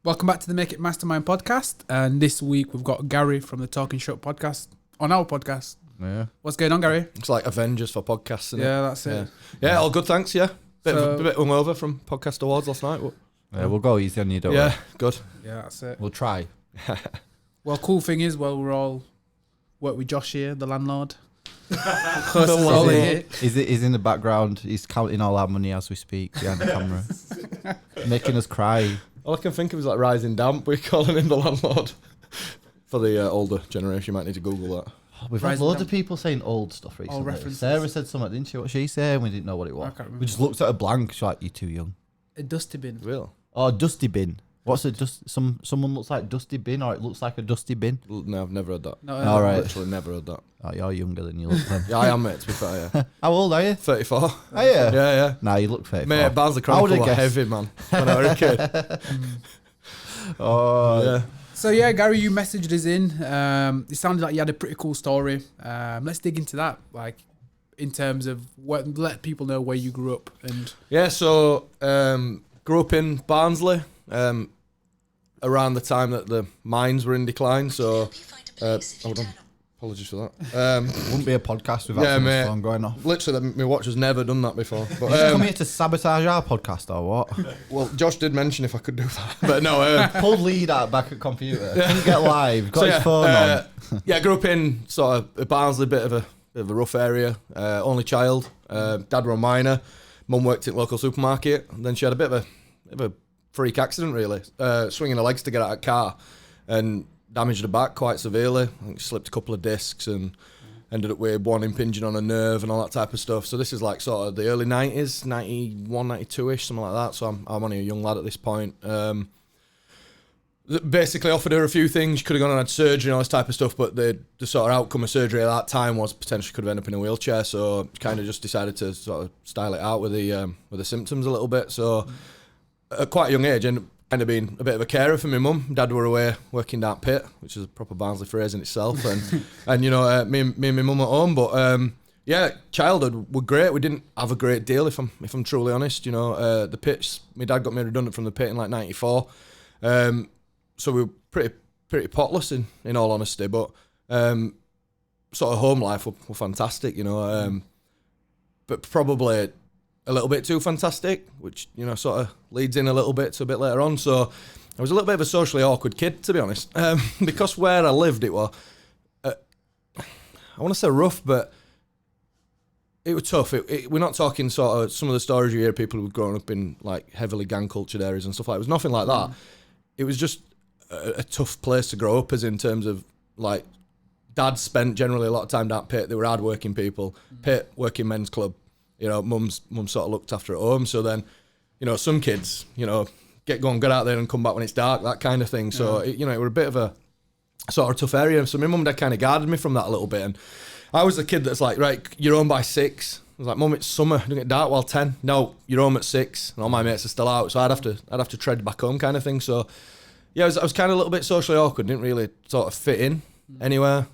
Welcome back to the Make It Mastermind podcast. And this week we've got Gary from the Talking Shutt podcast on our podcast. Yeah. What's going on, Gary? It's like Avengers for podcasts, isn't it? Yeah, that's it. Yeah, all good, thanks, yeah. Bit hungover from podcast awards last night. Yeah, we'll go easy on you, don't we? Yeah, good. Yeah, that's it. We'll try. Well, cool thing is, we're all work with Josh here, the landlord. He's in the background. He's counting all our money as we speak behind the camera. Making us cry. All I can think of is like Rising Damp. We're calling him the landlord. For the older generation, you might need to Google that. We've had loads of people saying old stuff recently. references. Sarah said something, didn't she? What she said? We didn't know what it was. I can't remember. We just looked at her blank. She's like, "You're too young." A dusty bin. Real? Oh, dusty bin. What's a dust? Someone looks like dusty bin, or it looks like a dusty bin. No, I've never heard that. No, All right. Literally never heard that. Oh, you're younger than you look then. Yeah, I am, mate, to be fair, yeah. How old are you? 34. Are you? Yeah. Nah, you look 34. Mate, Barnsley Chronicle were heavy, man. When I was a kid. Oh, Yeah. So yeah, Gary, you messaged us in. It sounded like you had a pretty cool story. Let's dig into that, like in terms of let people know where you grew up and. Yeah, so grew up in Barnsley around the time that the mines were in decline. So, hold on, apologies for that. Wouldn't be a podcast without someone's phone going off. Literally, my watch has never done that before. But Did you come here to sabotage our podcast or what? well, Josh did mention if I could do that, but no. Pulled lead out back at computer. Couldn't get live. Got his phone on. Yeah, grew up in sort of Barnsley, bit of a rough area. Only child. Dad were a miner. Mum worked at local supermarket. And then she had a bit of a freak accident, really. Swinging her legs to get out of a car and damaged her back quite severely. I think she slipped a couple of discs and ended up with one impinging on a nerve and all that type of stuff. So this is like sort of the early 90s, 91, 92-ish, something like that. So I'm only a young lad at this point. Basically offered her a few things. She could have gone and had surgery and all this type of stuff, but the sort of outcome of surgery at that time was potentially could have ended up in a wheelchair. So kind of just decided to sort of style it out with the symptoms a little bit. So at quite a young age, ended up kind of being a bit of a carer for my mum. Dad were away working down pit, which is a proper Barnsley phrase in itself, and you know me and my mum at home. But yeah, childhood were great. We didn't have a great deal, if I'm truly honest. You know, the pits. My dad got me redundant from the pit in like '94. So we were pretty potless in all honesty, but sort of home life were fantastic, you know, but probably a little bit too fantastic, which, you know, sort of leads in a little bit to a bit later on. So I was a little bit of a socially awkward kid, to be honest, because where I lived, it was, I want to say rough, but it was tough. We're not talking sort of some of the stories you hear people who've grown up in like heavily gang cultured areas and stuff like that. It was nothing like that. It was just a tough place to grow up, as in terms of like dad spent generally a lot of time down pit. They were hard working people. Pit, working men's club. You know, mum sort of looked after at home. So then, you know, some kids, you know, get out there and come back when it's dark, that kind of thing. So it were a bit of a sort of tough area. So my mum and dad kind of guarded me from that a little bit. And I was the kid that's like, right, you're home by 6. I was like, Mum, it's summer. Don't get dark while 10. No, you're home at 6, and all my mates are still out. So I'd have to tread back home, kind of thing. So yeah, I was kind of a little bit socially awkward. Didn't really sort of fit in anywhere.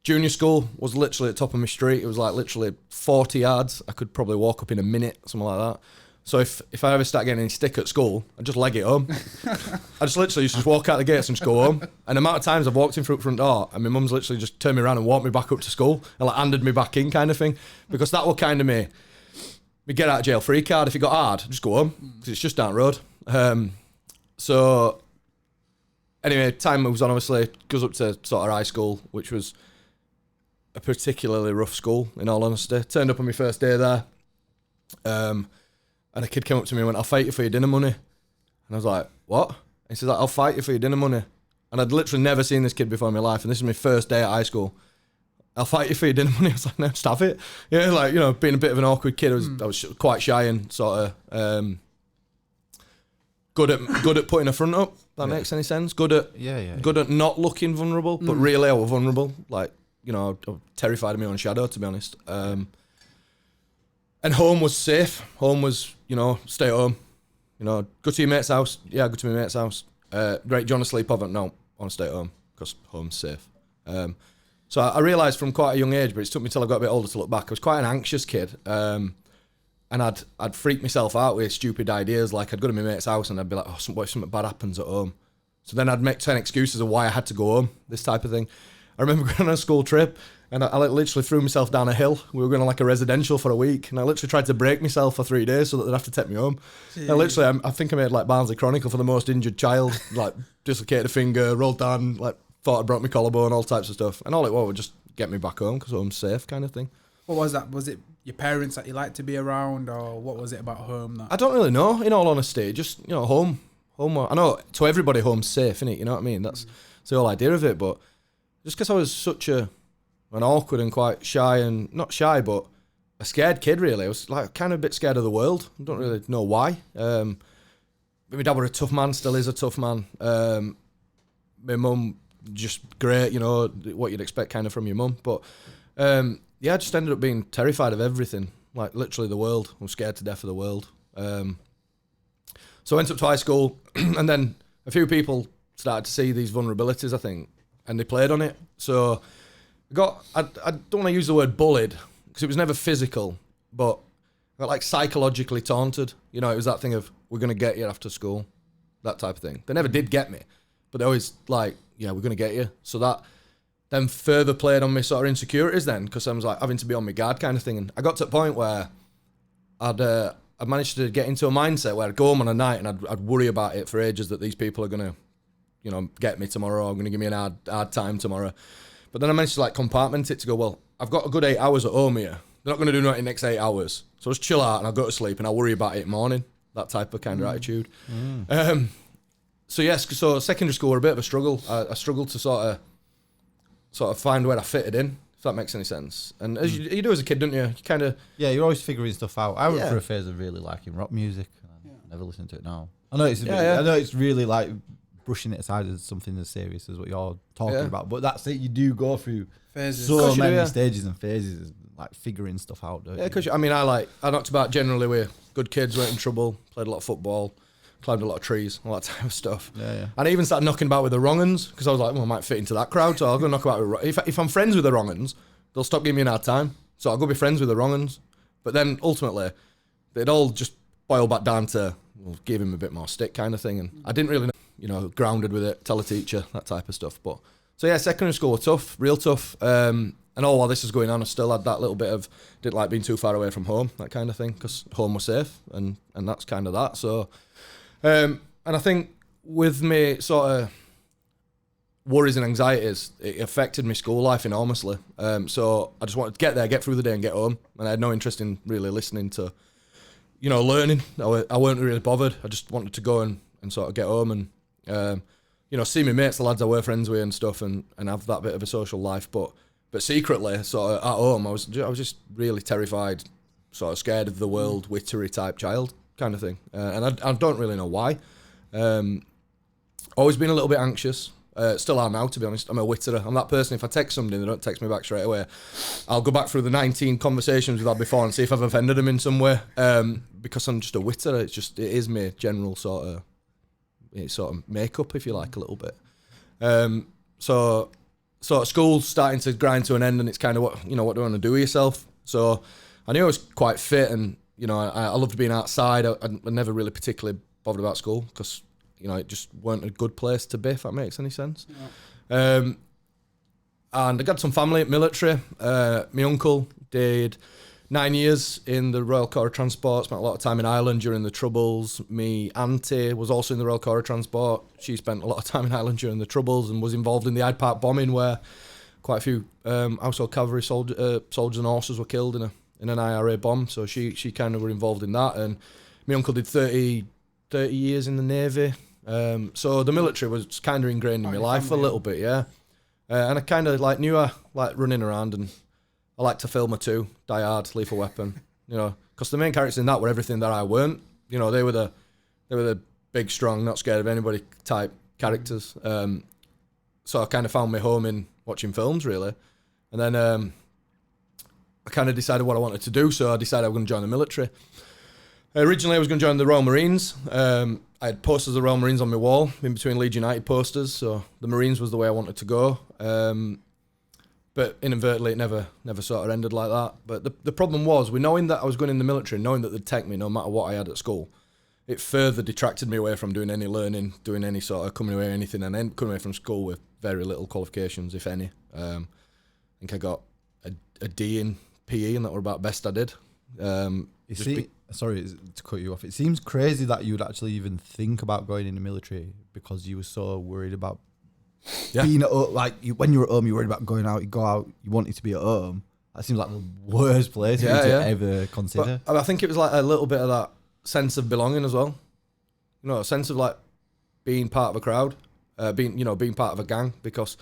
Junior school was literally at the top of my street. It was like literally 40 yards. I could probably walk up in a minute, something like that. So if I ever start getting any stick at school, I'd just leg it home. I just literally used to just walk out the gates and just go home. And the amount of times I've walked in through the front door and my mum's literally just turned me around and walked me back up to school and like handed me back in, kind of thing. Because that will kind of me get out of jail free card. If it got hard, just go home, because it's just down the road. So anyway, time moves on, obviously, goes up to sort of high school, which was a particularly rough school, in all honesty. Turned up on my first day there, and a kid came up to me and went, "I'll fight you for your dinner money." And I was like, "What?" And he said, "I'll fight you for your dinner money." And I'd literally never seen this kid before in my life, and this is my first day at high school. "I'll fight you for your dinner money." I was like, "No, just have it." Yeah, like, you know, being a bit of an awkward kid, I was quite shy and sort of good at putting a front up. That makes any sense. Good at not looking vulnerable, but really I was vulnerable. Like, you know, I was terrified of my own shadow, to be honest. And home was safe. Home was, you know, stay at home. You know, go to your mate's house. Yeah, go to my mate's house. Right, do you want to sleep over? No, I want to stay at home because home's safe. So I realised from quite a young age, but it took me till I got a bit older to look back, I was quite an anxious kid. And And I'd freak myself out with stupid ideas. Like I'd go to my mate's house and I'd be like, oh, what if something bad happens at home? So then I'd make 10 excuses of why I had to go home, this type of thing. I remember going on a school trip and I literally threw myself down a hill. We were going to like a residential for a week and I literally tried to break myself for 3 days so that they'd have to take me home. And literally, I think I made like Barnsley Chronicle for the most injured child, like dislocated a finger, rolled down, like thought I broke my collarbone, all types of stuff. And all it was just get me back home because home's safe kind of thing. What was that? Was it your parents that you liked to be around, or what was it about home that? I don't really know, in all honesty. Just, you know, home. I know to everybody home's safe, innit? You know what I mean? That's the whole idea of it. But just because I was such an awkward and quite shy, and not shy, but a scared kid, really. I was like kind of a bit scared of the world. I don't really know why. My dad was a tough man, still is a tough man. My mum, just great, you know, what you'd expect kind of from your mum. But yeah, I just ended up being terrified of everything, like literally the world. I'm scared to death of the world. So I went up to high school, and then a few people started to see these vulnerabilities, I think, and they played on it. So I don't want to use the word bullied, because it was never physical, but I got like psychologically taunted. You know, it was that thing of, we're going to get you after school, that type of thing. They never did get me, but they always like, yeah, we're going to get you. So that then further played on my sort of insecurities then, because I was like having to be on my guard kind of thing. And I got to a point where I managed to get into a mindset where I'd go home on a night and I'd worry about it for ages, that these people are going to, you know, get me tomorrow, or going to give me an hard time tomorrow. But then I managed to like compartment it to go, well, I've got a good 8 hours at home here. They're not going to do nothing in the next 8 hours. So I'll just chill out and I'll go to sleep and I'll worry about it in the morning. That type of kind of attitude. So yes, so secondary school were a bit of a struggle. I struggled to sort of find where I fitted in, if that makes any sense. And as you do as a kid, don't you? You kind of... Yeah, you're always figuring stuff out. I went through a phase of really liking rock music. And I never listen to it now. I know it's I know it's really like brushing it aside as something as serious as what you're talking about, but that's it. You do go through phases. So many stages and phases, like figuring stuff out. Don't you? Because I mean, I knocked about generally with good kids, weren't in trouble, played a lot of football, climbed a lot of trees, all that type of stuff. And I even started knocking about with the wrong uns, because I was like, well, I might fit into that crowd, so I'll go knock about with if I'm friends with the wrong uns, they'll stop giving me an hard time, so I'll go be friends with the wrong uns. But then ultimately they'd all just boil back down to, well, give him a bit more stick kind of thing. And I didn't really know, you know, grounded with it, tell a teacher, that type of stuff. But so yeah, secondary school was tough, real tough. And all while this was going on, I still had that little bit of, didn't like being too far away from home, that kind of thing, because home was safe, and that's kind of that. So and I think with me sort of worries and anxieties, it affected my school life enormously. So I just wanted to get there, get through the day and get home. And I had no interest in really listening to, you know, learning. I weren't really bothered. I just wanted to go and sort of get home and, you know, see my mates, the lads I were friends with and stuff, and have that bit of a social life. But secretly, sort of at home, I was just really terrified, sort of scared of the world, wittery type child kind of thing. And I don't really know why. Always been a little bit anxious. Still am now, to be honest. I'm a witterer. I'm that person, if I text somebody and they don't text me back straight away, I'll go back through the 19 conversations we've had before and see if I've offended them in some way. Because I'm just a witterer. It is my general sort of makeup, if you like, a little bit. So school's starting to grind to an end, and it's kind of what do you want to do with yourself? So I knew I was quite fit, and you know, I loved being outside. I never really particularly bothered about school, because you know, it just weren't a good place to be, if that makes any sense. Yeah. And I got some family at military. My uncle did 9 years in the Royal Corps of Transport, spent a lot of time in Ireland during the Troubles. Me auntie was also in the Royal Corps of Transport. She spent a lot of time in Ireland during the Troubles and was involved in the Hyde Park bombing, where quite a few household cavalry soldiers and horses were killed in an IRA bomb. So she kind of were involved in that. And my uncle did 30 years in the Navy. So the military was kind of ingrained in my life a little bit, yeah. And I kind of like knew I like running around, and I liked to film too. Die Hard, Lethal Weapon, you know, because the main characters in that were everything that I weren't. You know, they were the big, strong, not scared of anybody type characters. So I kind of found my home in watching films, really. And then I kind of decided what I wanted to do, so I decided I was going to join the military. Originally, I was going to join the Royal Marines. I had posters of the Royal Marines on my wall, in between Leeds United posters, so the Marines was the way I wanted to go. but inadvertently it never sort of ended like that. But the problem was, with knowing that I was going in the military, knowing that they'd take me no matter what I had at school, it further detracted me away from doing any learning, doing any sort of coming away anything, and then coming away from school with very little qualifications, if any. I think I got a D in PE, and that were about best I did. Sorry to cut you off. It seems crazy that you would actually even think about going in the military because you were so worried about being at home. Like when you were at home, you were worried about going out. You go out, you wanted to be at home. That seems like the worst place for you to ever consider. But I think it was like a little bit of that sense of belonging as well. You know, a sense of like being part of a crowd, being part of a gang, because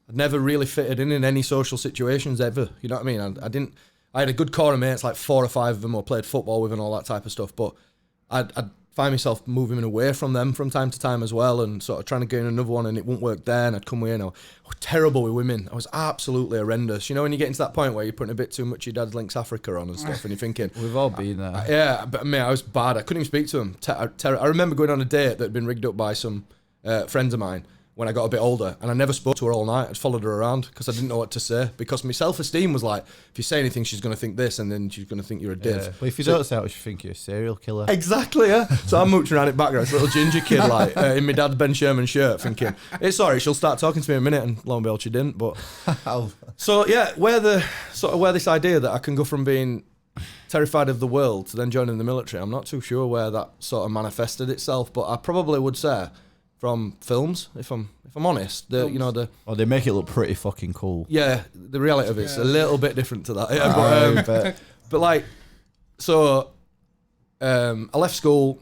I'd never really fitted in any social situations ever. You know what I mean? I had a good core of mates, like 4 or 5 of them I played football with and all that type of stuff, but I'd find myself moving away from them from time to time as well, and sort of trying to get in another one, and it wouldn't work there, and I'd come away and I was terrible with women. I was absolutely horrendous. You know, when you get into that point where you're putting a bit too much of your dad's Links Africa on and stuff, and you're thinking... We've all been there. Yeah, but I was bad. I couldn't even speak to them. I remember going on a date that had been rigged up by some friends of mine when I got a bit older, and I never spoke to her all night. I just followed her around because I didn't know what to say, because my self-esteem was like, if you say anything, she's going to think this, and then she's going to think you're a div. Yeah. But if you don't say it, she'll think you're a serial killer. Exactly, yeah. So I'm mooching around it background, this little ginger kid, like, in my dad's Ben Sherman shirt, thinking, it's sorry, she'll start talking to me in a minute, and lo and behold, she didn't. But so yeah, where this idea that I can go from being terrified of the world to then joining the military, I'm not too sure where that sort of manifested itself, but I probably would say from films, if I'm honest. They make it look pretty fucking cool. Yeah, the reality of it's a little bit different to that. Yeah, but like, so I left school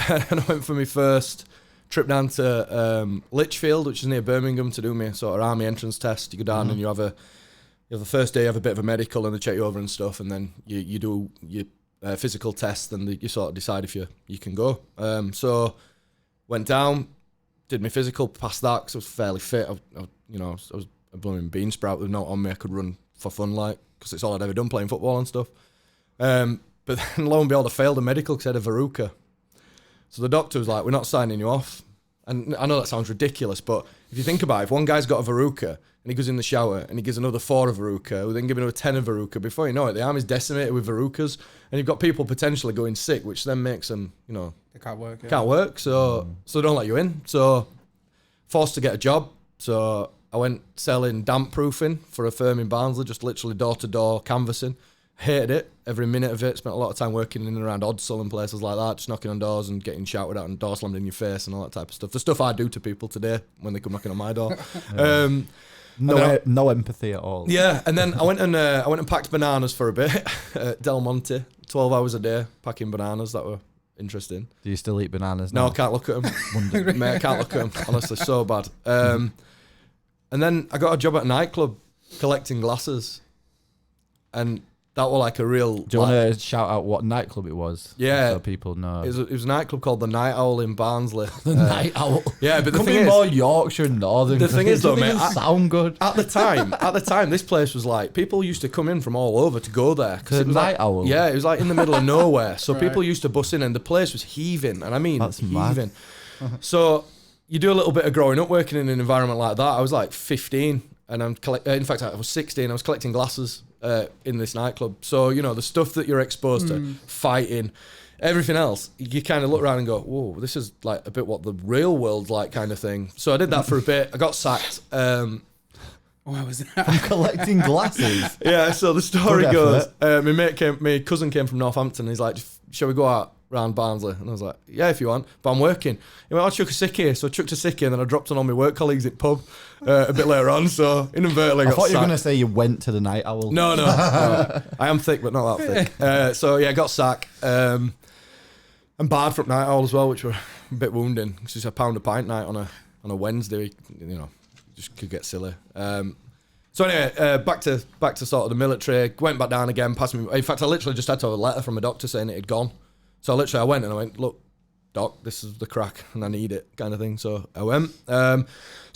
and I went for my first trip down to Lichfield, which is near Birmingham, to do my sort of army entrance test. You go down and you have the first day, you have a bit of a medical, and they check you over and stuff, and then you do your physical test, and you sort of decide if you can go. So went down, did my physical, passed that because I was fairly fit. I was a blooming bean sprout with a note on me. I could run for fun, like, because it's all I'd ever done, playing football and stuff. But then lo and behold, I failed a medical because I had a verruca. So the doctor was like, we're not signing you off. And I know that sounds ridiculous, but if you think about it, if one guy's got a verruca and he goes in the shower and he gives another 4 a verruca, who then give another 10 a verruca, before you know it, the army's decimated with verrucas, and you've got people potentially going sick, which then makes them, they can't work. Yeah. Can't work, so they don't let you in. So forced to get a job. So I went selling damp proofing for a firm in Barnsley, just literally door to door canvassing. Hated it, every minute of it. Spent a lot of time working in and around Oddsall and places like that, just knocking on doors and getting shouted at and door slammed in your face and all that type of stuff. The stuff I do to people today when they come knocking on my door. No empathy at all. Yeah, and then I went and packed bananas for a bit at Del Monte, 12 hours a day packing bananas. That were interesting. Do you still eat bananas now? No, I can't look at them. Mate, I can't look at them. Honestly, so bad. And then I got a job at a nightclub collecting glasses, and that was like a real... Do you want to shout out what nightclub it was? Yeah. So people know. It was a nightclub called the Night Owl in Barnsley. The Night Owl? Yeah, but the Could thing be is... more Yorkshire Northern. The thing is though, mate... sound good. At the time, this place was like... People used to come in from all over to go there. The Night Owl? Yeah, it was like in the middle of nowhere. So people used to bus in and the place was heaving. And I mean, that's heaving. Mad. So you do a little bit of growing up working in an environment like that. I was like 15 and in fact, I was 16. I was collecting glasses in this nightclub. So, the stuff that you're exposed to, fighting, everything else, you kind of look around and go, whoa, this is like a bit what the real world's like kind of thing. So I did that for a bit. I got sacked. Why was that? From collecting glasses? Yeah, so the story goes, my cousin came from Northampton. He's like, shall we go out round Barnsley? And I was like, yeah, if you want, but I'm working. He went, I'll chuck a sickie. So I chucked a sickie and then I dropped on all my work colleagues at pub a bit later on. So inadvertently I got thought you were sacked. going to say you went to the Night Owl. No. I am thick, but not that thick. So yeah, I got sacked. And barred from Night Owl as well, which were a bit wounding. Because it's £1 a pint night on a Wednesday. Just could get silly. So anyway, back to sort of the military. Went back down again. Passed me. In fact, I literally just had to have a letter from a doctor saying it had gone. So literally, I went and I went, look, doc, this is the crack, and I need it, kind of thing. So I went. So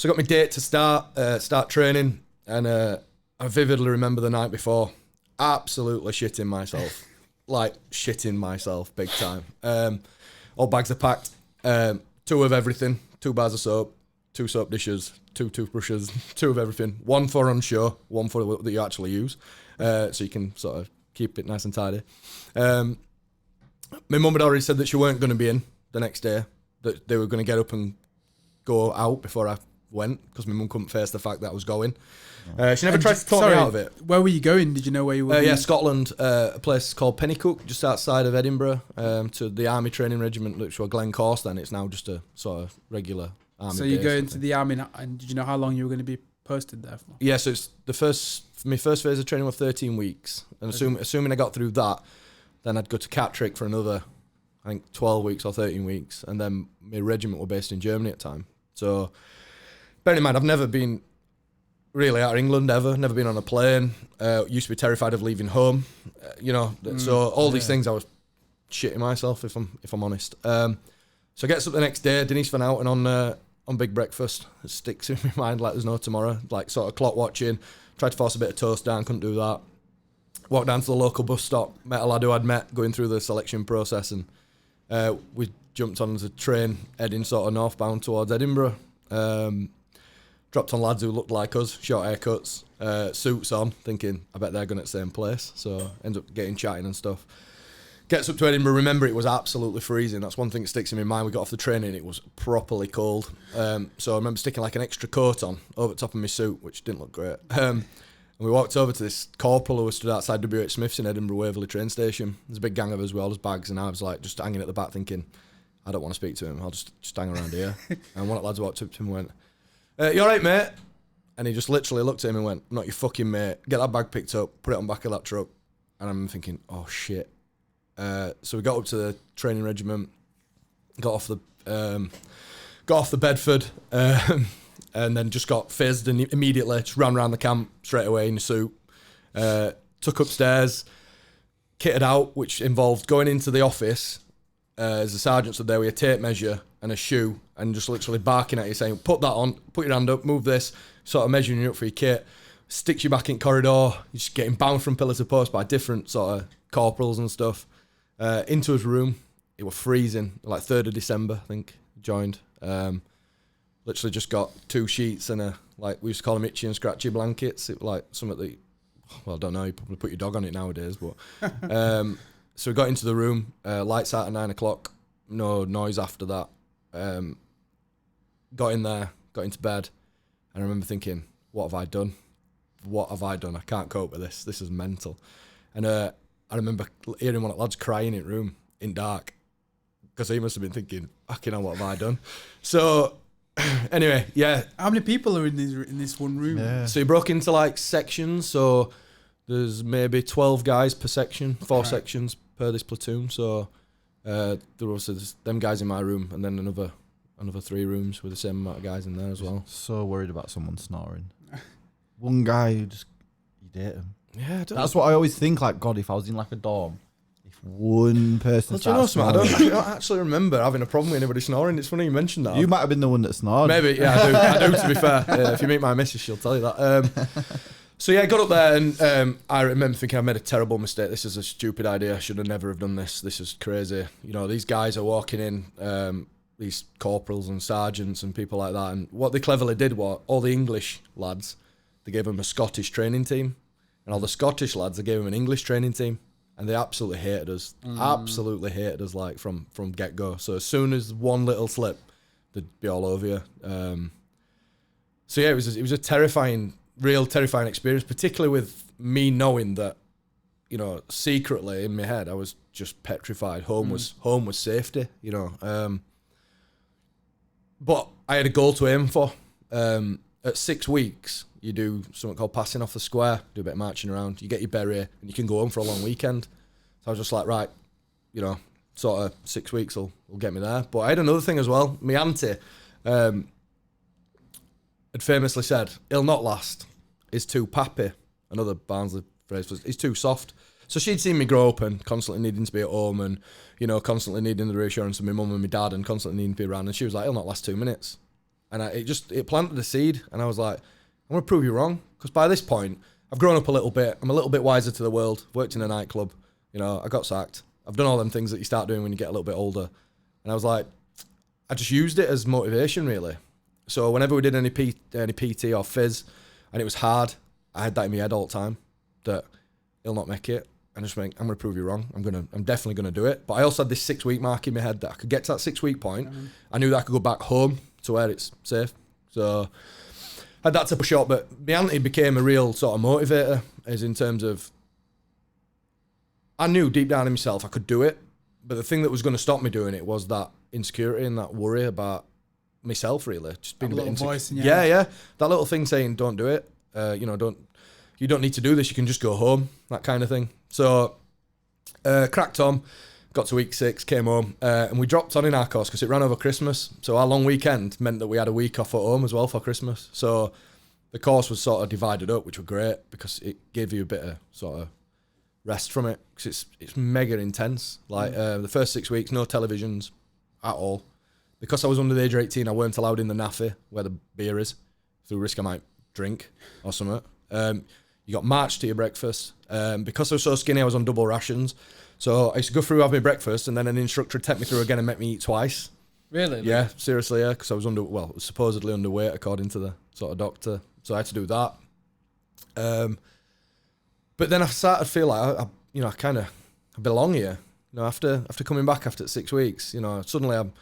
I got my date to start training, and I vividly remember the night before, absolutely shitting myself, big time. All bags are packed. 2 of everything, 2 bars of soap, 2 soap dishes, 2 toothbrushes, 2 of everything. 1 for on show, 1 for that you actually use, so you can sort of keep it nice and tidy. My mum had already said that she weren't going to be in the next day, that they were going to get up and go out before I went, because my mum couldn't face the fact that I was going. She never tried to talk me out of it. Where were you going? Did you know where you were? Yeah, Scotland, a place called Pennycook, just outside of Edinburgh, to the Army Training Regiment, which was Glencorse then. It's now just a sort of regular Army So you go into the Army, and did you know how long you were going to be posted there for? Yeah, so it's my first phase of training was 13 weeks. And assuming I got through that, then I'd go to Catterick for another, I think, 12 weeks or 13 weeks. And then my regiment were based in Germany at the time. So, bear in mind, I've never been really out of England ever, never been on a plane, used to be terrified of leaving home, so all these things I was shitting myself, if I'm honest. So I get up the next day, Denise went out and on Big Breakfast. It sticks in my mind like there's no tomorrow, like sort of clock watching, tried to force a bit of toast down, couldn't do that. Walked down to the local bus stop, met a lad who I'd met going through the selection process, and we jumped on the train heading sort of northbound towards Edinburgh. Dropped on lads who looked like us, short haircuts, suits on, thinking, I bet they're going to the same place. So end up getting chatting and stuff. Gets up to Edinburgh, remember it was absolutely freezing. That's one thing that sticks in my mind. We got off the train and it was properly cold. So I remember sticking like an extra coat on over the top of my suit, which didn't look great. And we walked over to this corporal who was stood outside W.H. Smith's in Edinburgh Waverley train station. There's a big gang of us with all his bags, and I was like just hanging at the back thinking, I don't want to speak to him, I'll just hang around here. And one of the lads walked up to him and went, you all right, mate? And he just literally looked at him and went, I'm not your fucking mate. Get that bag picked up, put it on the back of that truck. And I'm thinking, oh, shit. So we got up to the training regiment, got off the Bedford, and then just got fizzed and immediately just ran around the camp straight away in a suit. Took upstairs, kitted out, which involved going into the office as the sergeant stood there with a tape measure and a shoe, and just literally barking at you saying, put that on, put your hand up, move this, sort of measuring you up for your kit, sticks you back in corridor, you're just getting bounced from pillar to post by different sort of corporals and stuff. Into his room, it was freezing, like 3rd of December, I think, joined. Literally just got 2 sheets and we used to call them itchy and scratchy blankets. It was like something that, I don't know, you probably put your dog on it nowadays, but... So we got into the room, lights out at 9 o'clock, no noise after that. Got in there, got into bed, and I remember thinking, what have I done? What have I done? I can't cope with this. This is mental. And I remember hearing one of the lads crying in the room in dark, because he must have been thinking, fucking hell, what have I done? So, anyway, yeah. How many people are in this one room? Yeah. So you broke into like sections, so there's maybe 12 guys per section, 4 sections per this platoon. So there was them guys in my room, and then another 3 rooms with the same amount of guys in there as well. So worried about someone snoring. One guy who just, you date him. Yeah, that's what I always think. Like, God, if I was in like a dorm, if one person starts snoring, I don't actually remember having a problem with anybody snoring. It's funny you mentioned that. You might have been the one that snored. Maybe, yeah, I do. To be fair, if you meet my missus, she'll tell you that. So yeah, I got up there and I remember thinking I made a terrible mistake. This is a stupid idea. I should have never have done this. This is crazy. You know, these guys are walking in, these corporals and sergeants and people like that. And what they cleverly did was, all the English lads, they gave them a Scottish training team. And all the Scottish lads, they gave them an English training team. And they absolutely hated us. Absolutely hated us, like, from get-go. So as soon as one little slip, they'd be all over you. So yeah, it was a terrifying experience, particularly with me knowing that, you know, secretly in my head I was just petrified. Home was safety, you know. But I had a goal to aim for. At 6 weeks, you do something called passing off the square, do a bit of marching around, you get your beret, and you can go home for a long weekend. So I was just like, right, you know, sort of 6 weeks will get me there. But I had another thing as well. My auntie had famously said, he'll not last, is too pappy. Another Barnsley phrase was, he's too soft. So she'd seen me grow up and constantly needing to be at home and, you know, constantly needing the reassurance of my mum and my dad and constantly needing to be around. And she was like, he'll not last 2 minutes. And it planted a seed. And I was like, I'm going to prove you wrong. Because by this point, I've grown up a little bit. I'm a little bit wiser to the world. Worked in a nightclub. You know, I got sacked. I've done all them things that you start doing when you get a little bit older. And I was like, I just used it as motivation, really. So whenever we did any PT or phys, and it was hard, I had that in my head all the time that he'll not make it. And I just think, I'm going to prove you wrong. I'm definitely going to do it. But I also had this 6 week mark in my head that I could get to that 6 week point. I knew that I could go back home to where it's safe. So I had that to push up. But my auntie became a real sort of motivator, as in terms of, I knew deep down in myself I could do it. But the thing that was going to stop me doing it was that insecurity and that worry about myself, really. Just being a bit insecure. Voice in your Yeah, head. yeah. That little thing saying, don't do it. You don't need to do this. You can just go home. That kind of thing. So, cracked on, got to week 6, came home, and we dropped on in our course because it ran over Christmas. So our long weekend meant that we had a week off at home as well for Christmas. So the course was sort of divided up, which was great because it gave you a bit of sort of rest from it because it's mega intense. Like the first 6 weeks, no televisions at all. Because I was under the age of 18, I weren't allowed in the naffy where the beer is, through risk I might drink or something. You got marched to your breakfast. Because I was so skinny, I was on double rations. So I used to go through, have my breakfast, and then an instructor would take me through again and make me eat twice. Really? Yeah, seriously, yeah, because I was supposedly underweight according to the sort of doctor. So I had to do that. But then I started to feel like I kind of belong here. You know, after coming back after 6 weeks, suddenly I'm,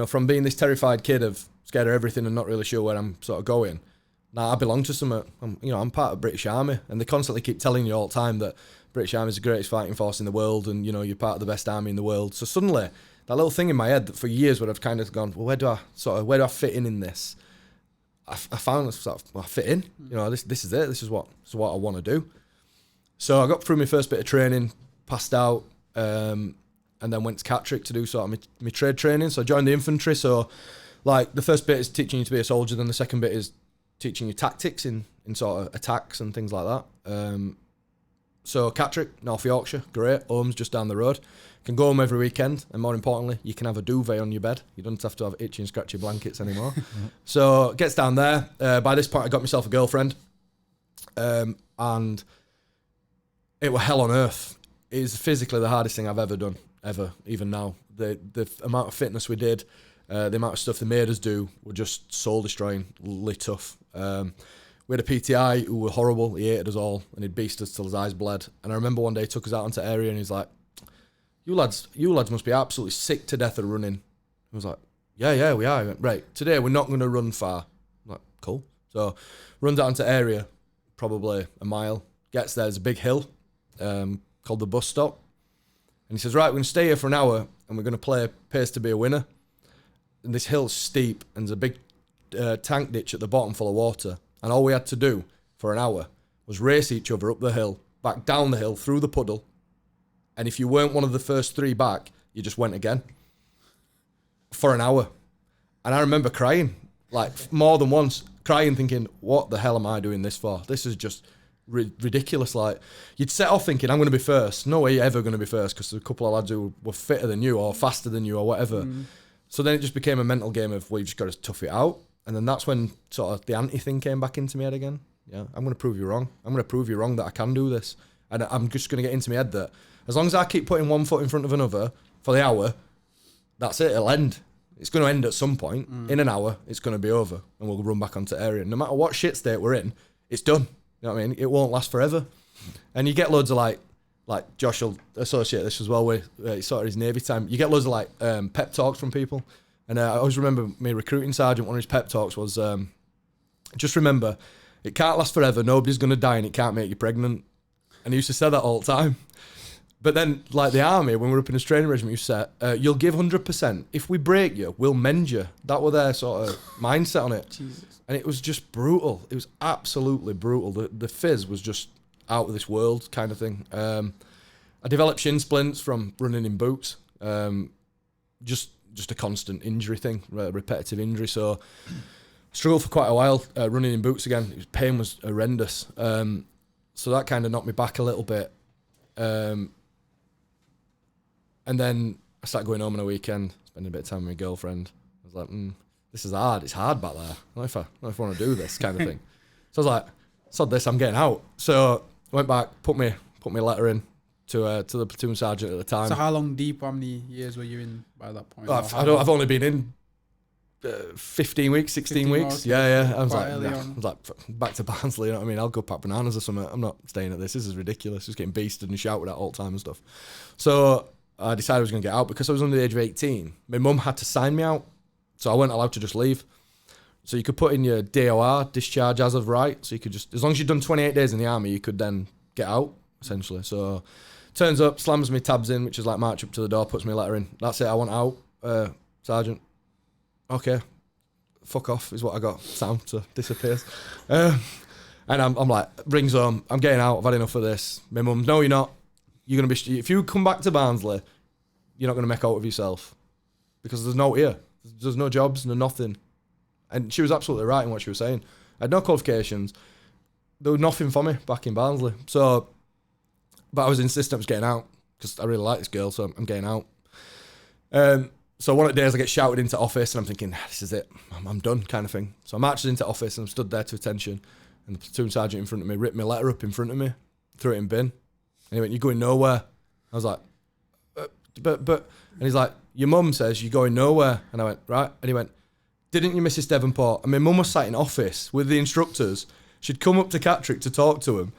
from being this terrified kid of scared of everything and not really sure where I'm sort of going. Now I belong to something. I'm part of British Army, and they constantly keep telling you all the time that British Army is the greatest fighting force in the world, and you're part of the best army in the world. So suddenly, that little thing in my head that for years would have kind of gone, well, where do I fit in this? I found I fit in. This is it. This is what I want to do. So I got through my first bit of training, passed out, and then went to Catterick to do sort of my trade training. So I joined the infantry. So like the first bit is teaching you to be a soldier, then the second bit is teaching you tactics in sort of attacks and things like that. So Catterick, North Yorkshire, great. Home's just down the road. Can go home every weekend, and more importantly, you can have a duvet on your bed. You don't have to have itchy and scratchy blankets anymore. So gets down there. By this point, I got myself a girlfriend, and it was hell on earth. It is physically the hardest thing I've ever done, ever, even now. The amount of fitness we did, the amount of stuff they made us do were just soul-destroyingly tough. We had a PTI who were horrible. He hated us all, and he'd beast us till his eyes bled. And I remember one day he took us out onto area, and he's like, you lads must be absolutely sick to death of running. I was like, yeah, we are. He went, right, today we're not going to run far. I'm like, cool. So runs out onto area, probably a mile. Gets there, there's a big hill called the bus stop. And he says, right, we're going to stay here for an hour, and we're going to play Pace to be a winner. And this hill's steep, and there's a big tank ditch at the bottom full of water. And all we had to do for an hour was race each other up the hill, back down the hill, through the puddle. And if you weren't one of the first 3 back, you just went again for an hour. And I remember crying, like more than once, crying, thinking, what the hell am I doing this for? This is just ridiculous. Like, you'd set off thinking, I'm going to be first. No way you're ever going to be first, because there's a couple of lads who were fitter than you or faster than you or whatever. So then it just became a mental game of, well, you just got to tough it out. And then that's when sort of the anti-thing came back into my head again. Yeah, I'm going to prove you wrong. I'm going to prove you wrong that I can do this. And I'm just going to get into my head that as long as I keep putting one foot in front of another for the hour, that's it, it'll end. It's going to end at some point. In an hour, it's going to be over, and we'll run back onto area. No matter what shit state we're in, it's done. You know what I mean? It won't last forever. And you get loads of like Josh will associate this as well with sort of his Navy time. You get loads of like pep talks from people. And I always remember my recruiting sergeant, one of his pep talks was, just remember, it can't last forever, nobody's going to die, and it can't make you pregnant. And he used to say that all the time. But then, like the army, when we were up in a training regiment, you said, you'll give 100%. If we break you, we'll mend you. That was their sort of mindset on it. Jesus. And it was just brutal. It was absolutely brutal. The fizz was just out of this world kind of thing. I developed shin splints from running in boots. Just a constant injury thing, repetitive injury. So struggled for quite a while running in boots again. Pain was horrendous. So that kind of knocked me back a little bit. And then I started going home on a weekend, spending a bit of time with my girlfriend. I was like, this is hard. It's hard back there. I don't know if I want to do this kind of thing. So I was like, sod this, I'm getting out. So I went back, put my letter in to the platoon sergeant at the time. So how long deep, how many years were you in by that point? I've only been in 15 weeks, 16 weeks. Yeah. I was like, back to Barnsley, you know what I mean? I'll go pack bananas or something. I'm not staying at this. This is ridiculous. Just getting beasted and shouted at all the time and stuff. So I decided I was going to get out because I was under the age of 18. My mum had to sign me out, so I weren't allowed to just leave. So you could put in your DOR, discharge as of right. So you could just, as long as you'd done 28 days in the army, you could then get out, essentially. So turns up, slams me tabs in, which is like march up to the door, puts me a letter in. That's it, I want out, Sergeant. Okay, fuck off is what I got. Sound, so disappears. And I'm like, rings home, I'm getting out, I've had enough of this. My mum, no you're not. You're going to be, if you come back to Barnsley, you're not going to make out of yourself. Because there's no here. There's no jobs, no nothing. And she was absolutely right in what she was saying. I had no qualifications. There was nothing for me back in Barnsley. So, but I was insistent I was getting out because I really like this girl, so I'm getting out. So one of the days I get shouted into office and I'm thinking, this is it, I'm done kind of thing. So I marched into office and I'm stood there to attention and the platoon sergeant in front of me ripped my letter up in front of me, threw it in bin. And he went, you're going nowhere. I was like, but, and he's like, your mum says you're going nowhere. And I went, right. And he went, didn't you, Mrs. Devonport? And my mum was sat in office with the instructors. She'd come up to Catrick to talk to him.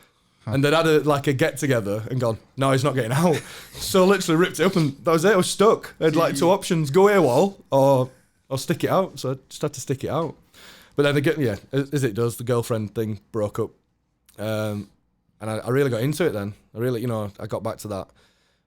And they'd had a get together and gone, no, he's not getting out. So literally ripped it up and that was it. I was stuck. I had like two options: go AWOL or stick it out. So I just had to stick it out. But then again, as it does, the girlfriend thing broke up, and I really got into it. Then I really, I got back to that.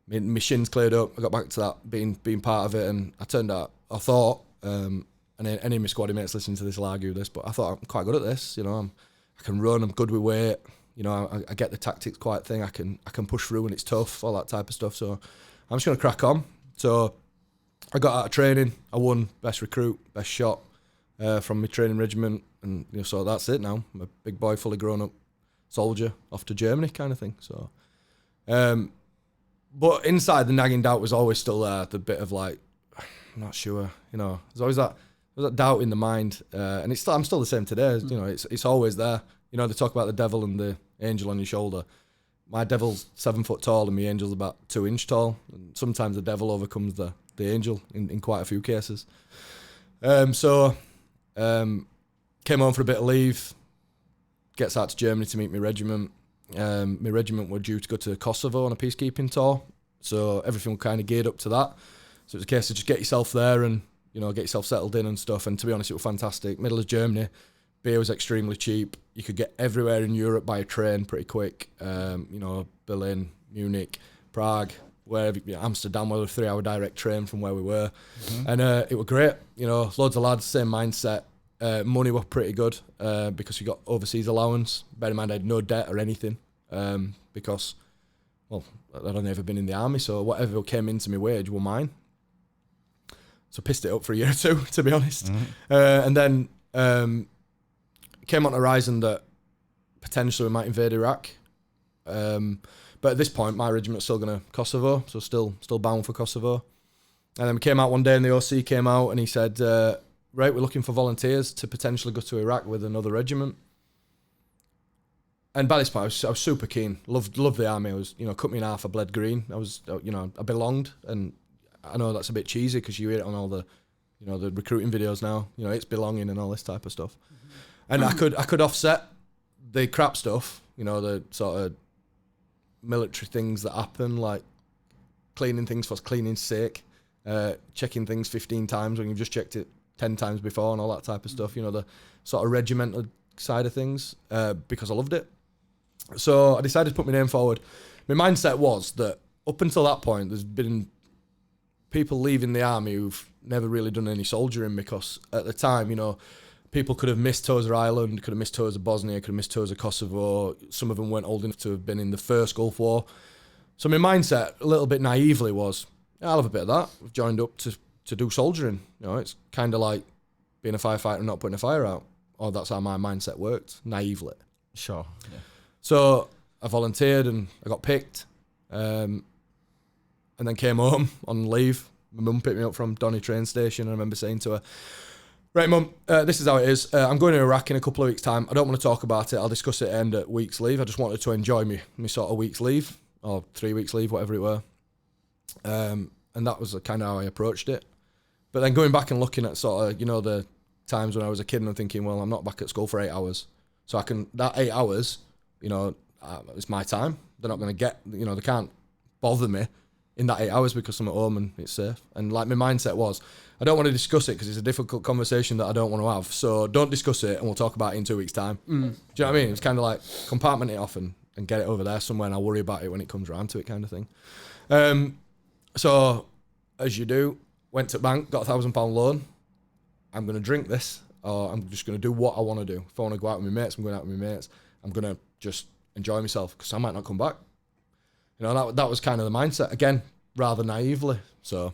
My shins cleared up. I got back to that being part of it, and I thought, and any of my squaddy mates listening to this will argue this, but I thought I'm quite good at this. I can run. I'm good with weight. I get the tactics quite thing. I can push through when it's tough, all that type of stuff. So I'm just going to crack on. So I got out of training. I won best recruit, best shot from my training regiment. And so that's it now. I'm a big boy, fully grown up soldier off to Germany kind of thing. So, but inside the nagging doubt was always still there. The bit of like, I'm not sure, there's always that doubt in the mind. And I'm still the same today. It's always there. They talk about the devil and the angel on your shoulder. My devil's 7 foot tall and my angel's about 2 inch tall. And sometimes the devil overcomes the angel in quite a few cases. So came home for a bit of leave, gets out to Germany to meet my regiment. My regiment were due to go to Kosovo on a peacekeeping tour. So everything was kind of geared up to that. So it was a case of just get yourself there and, get yourself settled in and stuff. And to be honest, it was fantastic. Middle of Germany. Beer was extremely cheap. You could get everywhere in Europe by a train pretty quick. Berlin, Munich, Prague, wherever, Amsterdam, with a 3-hour direct train from where we were. Mm-hmm. And it was great. Loads of lads, same mindset. Money were pretty good because we got overseas allowance. Bear in mind, I had no debt or anything because, I'd only ever been in the army, so whatever came into my wage were mine. So pissed it up for a year or two, to be honest. Mm-hmm. And then came on the horizon that potentially we might invade Iraq. But at this point, my regiment's still going to Kosovo, so still bound for Kosovo. And then we came out one day and the OC came out and he said, right, we're looking for volunteers to potentially go to Iraq with another regiment. And by this point, I was super keen. Loved the army. I was, cut me in half, I bled green. I was, I belonged. And I know that's a bit cheesy because you hear it on all the, the recruiting videos now. It's belonging and all this type of stuff. Mm-hmm. And I could offset the crap stuff, the sort of military things that happen, like cleaning things for cleaning's sake, checking things 15 times when you've just checked it 10 times before and all that type of stuff, the sort of regimental side of things, because I loved it. So I decided to put my name forward. My mindset was that up until that point, there's been people leaving the army who've never really done any soldiering because at the time, people could have missed tours of Ireland, could have missed tours of Bosnia, could have missed tours of Kosovo. Some of them weren't old enough to have been in the first Gulf War. So my mindset, a little bit naively, was, I'll have a bit of that. I've joined up to do soldiering. It's kind of like being a firefighter and not putting a fire out. Or that's how my mindset worked, naively. Sure. Yeah. So I volunteered and I got picked. And then came home on leave. My mum picked me up from Donny train station. I remember saying to her, right, Mum, this is how it is. I'm going to Iraq in a couple of weeks' time. I don't want to talk about it. I'll discuss it at end of week's leave. I just wanted to enjoy my sort of week's leave, or 3 weeks leave, whatever it were. And that was kind of how I approached it. But then going back and looking at sort of, the times when I was a kid and I'm thinking, well, I'm not back at school for 8 hours. So that 8 hours, it's my time. They're not going to get, they can't bother me in that 8 hours because I'm at home and it's safe. And like my mindset was, I don't want to discuss it because it's a difficult conversation that I don't want to have. So don't discuss it and we'll talk about it in 2 weeks' time. Do you know what I mean? It's kind of like compartment it off and get it over there somewhere and I'll worry about it when it comes around to it kind of thing. So as you do, went to bank, got £1,000 loan. I'm going to drink this or I'm just going to do what I want to do. If I want to go out with my mates, I'm going out with my mates. I'm going to just enjoy myself because I might not come back. That was kind of the mindset. Again, rather naively. So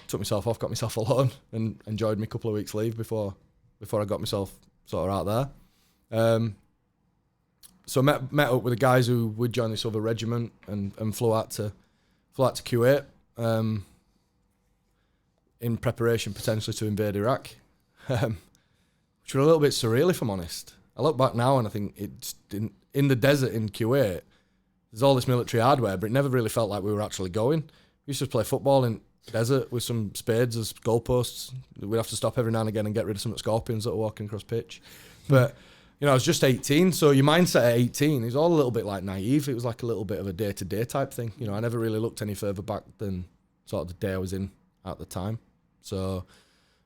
took myself off, got myself a loan and enjoyed my couple of weeks leave before I got myself sort of out there. So met up with the guys who would join this other regiment and flew out to Kuwait in preparation potentially to invade Iraq, which were a little bit surreal if I'm honest. I look back now and I think it's in the desert in Kuwait, there's all this military hardware, but it never really felt like we were actually going. We used to play football in the desert with some spades as goalposts. We'd have to stop every now and again and get rid of some scorpions that were walking across pitch. But, I was just 18, so your mindset at 18 is all a little bit like naive. It was like a little bit of a day-to-day type thing. I never really looked any further back than sort of the day I was in at the time. So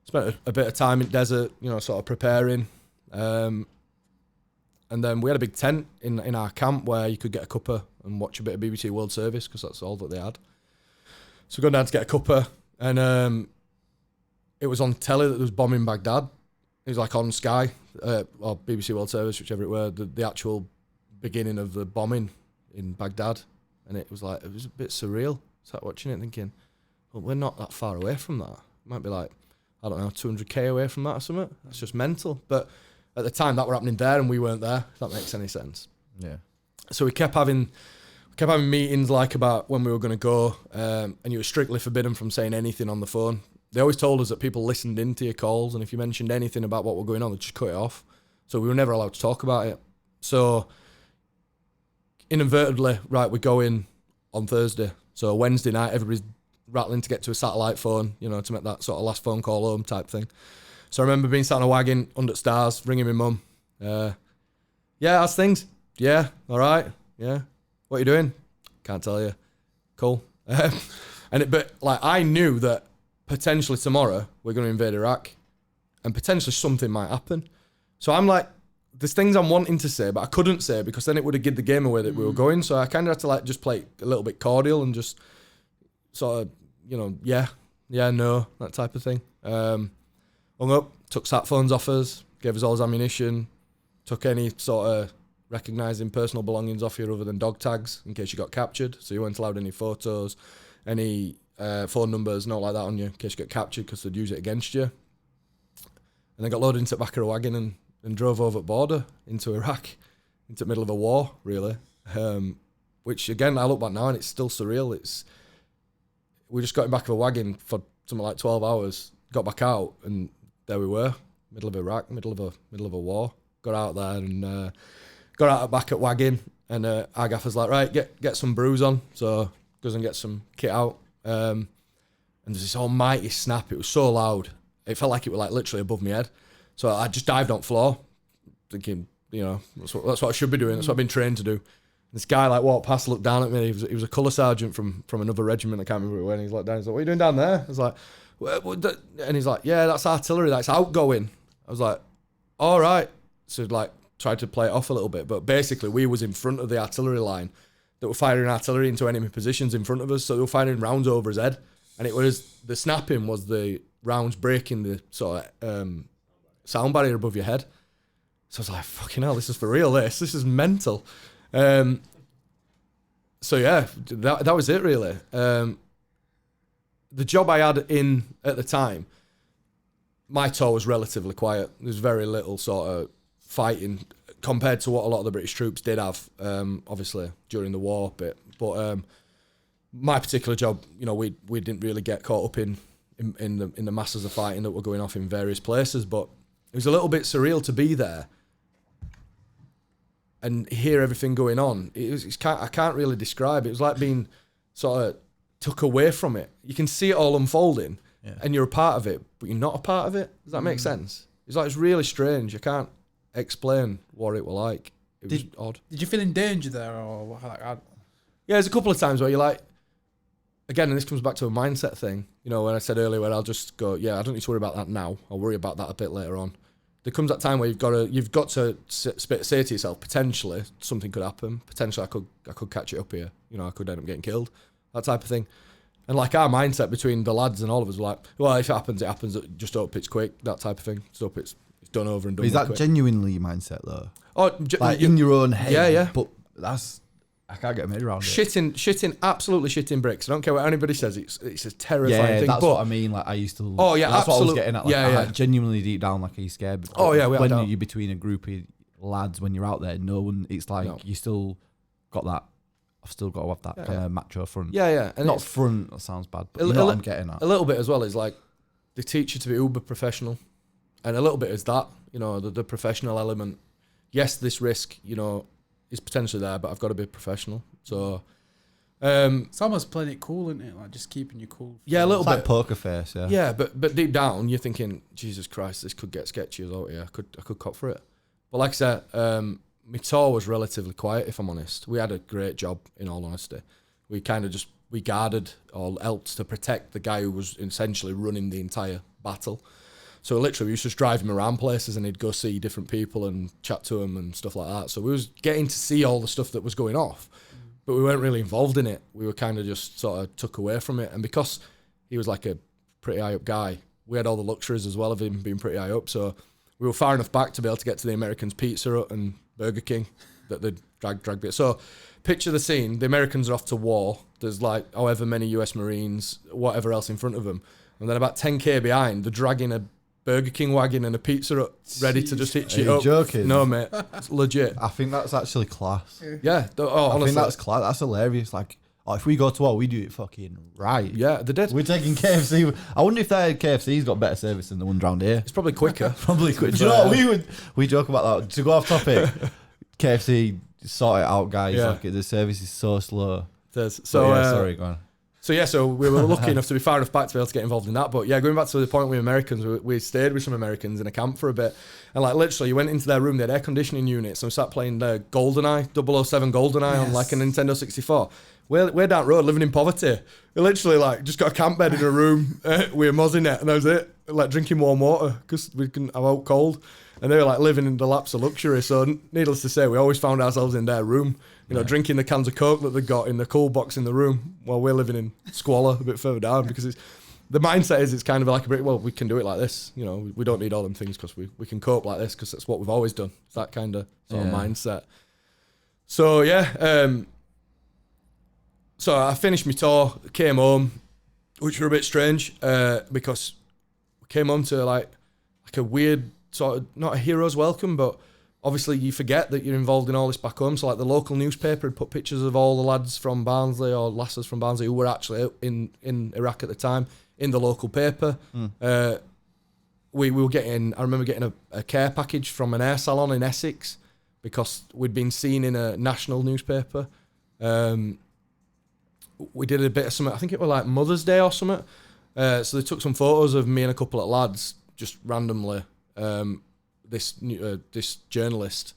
spent a bit of time in desert, sort of preparing. And then we had a big tent in our camp where you could get a cuppa and watch a bit of BBC World Service because that's all that they had. So we got down to get a cuppa and it was on telly that there was bombing Baghdad. It was like on Sky or BBC World Service, whichever it were, the actual beginning of the bombing in Baghdad. And it was a bit surreal. Sat watching it thinking, well, we're not that far away from that. It might be like, I don't know, 200k away from that or something. That's just mental. But at the time that were happening there and we weren't there, if that makes any sense. Yeah. So we kept having meetings like about when we were going to go, and you were strictly forbidden from saying anything on the phone. They always told us that people listened into your calls, and if you mentioned anything about what were going on, they'd just cut it off. So we were never allowed to talk about it. So inadvertently, right, we go in on Thursday. So Wednesday night, everybody's rattling to get to a satellite phone, to make that sort of last phone call home type thing. So I remember being sat on a wagon under the stars, ringing my mum. Yeah, how's things? Yeah, all right. Yeah. What are you doing? Can't tell you. Cool. But I knew that potentially tomorrow we're going to invade Iraq and potentially something might happen. So I'm like, there's things I'm wanting to say, but I couldn't say because then it would have given the game away that we were going. So I kind of had to just play it a little bit cordial and just sort of, yeah, no, that type of thing. Hung up, took sat phones off us, gave us all his ammunition, took any sort of recognising personal belongings off you other than dog tags in case you got captured. So you weren't allowed any photos, any phone numbers, not like that on you in case you got captured because they'd use it against you. And then got loaded into the back of a wagon and drove over the border into Iraq, into the middle of a war, really. Which, again, I look back now and it's still surreal. We just got in the back of a wagon for something like 12 hours, got back out, and there we were, middle of Iraq, middle of a war. Got out there and got out back at wagon, and our gaffer's like, right, get some brews on. So goes and gets some kit out. And there's this almighty snap. It was so loud. It felt like it was like literally above my head. So I just dived on the floor, thinking, that's what I should be doing. That's what I've been trained to do. This guy walked past, looked down at me. He was a colour sergeant from another regiment. I can't remember when. He's looked down. He's like, "What are you doing down there?" I was like, "What?" And he's like, "Yeah, that's artillery. That's outgoing." I was like, "All right." So tried to play it off a little bit, but basically we was in front of the artillery line that were firing artillery into enemy positions in front of us. So they were firing rounds over his head, and it was the snapping was the rounds breaking the sort of sound barrier above your head. So I was like, "Fucking hell, this is for real. This is mental." So yeah, that was it really. The job I had at the time, my tour was relatively quiet. There was very little sort of fighting compared to what a lot of the British troops did have, obviously during the war bit. But my particular job, we didn't really get caught up in the masses of fighting that were going off in various places. But it was a little bit surreal to be there and hear everything going on. I can't really describe it. It was like being sort of took away from it. You can see it all unfolding, and you're a part of it, but you're not a part of it. Does that make sense? It's like, it's really strange. I can't explain what it was like. It was odd. Did you feel in danger there, or yeah? There's a couple of times where you're like, again, and this comes back to a mindset thing. You know, when I said earlier, where I'll just go, yeah, I don't need to worry about that now. I'll worry about that a bit later on. There comes that time where you've got to say to yourself, potentially something could happen. Potentially, I could catch it up here. You know, I could end up getting killed. That type of thing. And like our mindset between the lads and all of us, were like, well, if it happens, it happens. Just hope it's quick. That type of thing. Just hope it's done over and done. But is that quick. Genuinely your mindset though? Oh, like in your own head. Yeah. But I can't get my head around it. Absolutely shitting bricks. I don't care what anybody says. It's a terrifying thing. That's what I mean. Like I used to. Oh yeah, that's absolutely. what I was getting at. Like, yeah. Genuinely deep down, like, are you scared? Oh yeah, when you're between a group of lads, when you're out there, no one. It's like you still got that. I've still got to have that kind of macho front. Yeah. And not front. That sounds bad. But you know what I'm getting at. A little bit as well is like they teach you to be uber professional, and a little bit is that, you know, the professional element. Yes, this risk, you know, is potentially there, but I've got to be professional. So it's almost playing it cool, isn't it? Like just keeping you cool. Yeah, a little bit. Like poker face, yeah. Yeah, but deep down you're thinking, Jesus Christ, this could get sketchy as well. Yeah, I could cop for it. But like I said, my tour was relatively quiet, if I'm honest. We had a great job, in all honesty. We kind of we guarded or helped to protect the guy who was essentially running the entire battle. So literally, we used to just drive him around places, and he'd go see different people and chat to them and stuff like that. So we was getting to see all the stuff that was going off, but we weren't really involved in it. We were kind of just sort of took away from it. And because he was like a pretty high up guy, we had all the luxuries as well of him being pretty high up. So we were far enough back to be able to get to the Americans' Pizza Hut and Burger King that they'd drag it. So picture the scene. The Americans are off to war. There's like however many US Marines, whatever else in front of them. And then about 10k behind, they're dragging a Burger King wagon and a Pizza Hut ready to just hitch it up. Are you joking? No, mate. It's legit. I think that's actually class. Yeah. I think that's class. That's hilarious. Like, if we go to war, we do it fucking right. Yeah, they did. We're taking KFC. I wonder if their KFC's got better service than the one round here. It's probably quicker. Probably quicker. Do you know what we joke about that? To go off topic, KFC, sort it out, guys. Yeah. Like, the service is so slow. Sorry, go on. So we were lucky enough to be far enough back to be able to get involved in that. But yeah, going back to the point with Americans, we stayed with some Americans in a camp for a bit. And like literally, you went into their room, they had air conditioning units, and we sat playing the GoldenEye, 007 GoldenEye on like a Nintendo 64. We're down the road living in poverty. We literally like just got a camp bed in a room with a Mozinet, and that was it. Like drinking warm water because we couldn't have out cold. And they were like living in the laps of luxury. So needless to say, we always found ourselves in their room, you know, drinking the cans of Coke that they got in the cool box in the room while we're living in squalor a bit further down, because the mindset is it's kind of like well, we can do it like this. You know, we don't need all them things because we can cope like this because that's what we've always done. It's that kind of sort of mindset. So yeah, so I finished my tour, came home, which were a bit strange because we came home to like a weird sort of, not a hero's welcome, but obviously you forget that you're involved in all this back home. So like the local newspaper had put pictures of all the lads from Barnsley or lasses from Barnsley who were actually in Iraq at the time in the local paper. We were getting, I remember getting a care package from an hair salon in Essex because we'd been seen in a national newspaper. We did a bit of something, I think it was like Mother's Day or something. So they took some photos of me and a couple of lads just randomly. This journalist,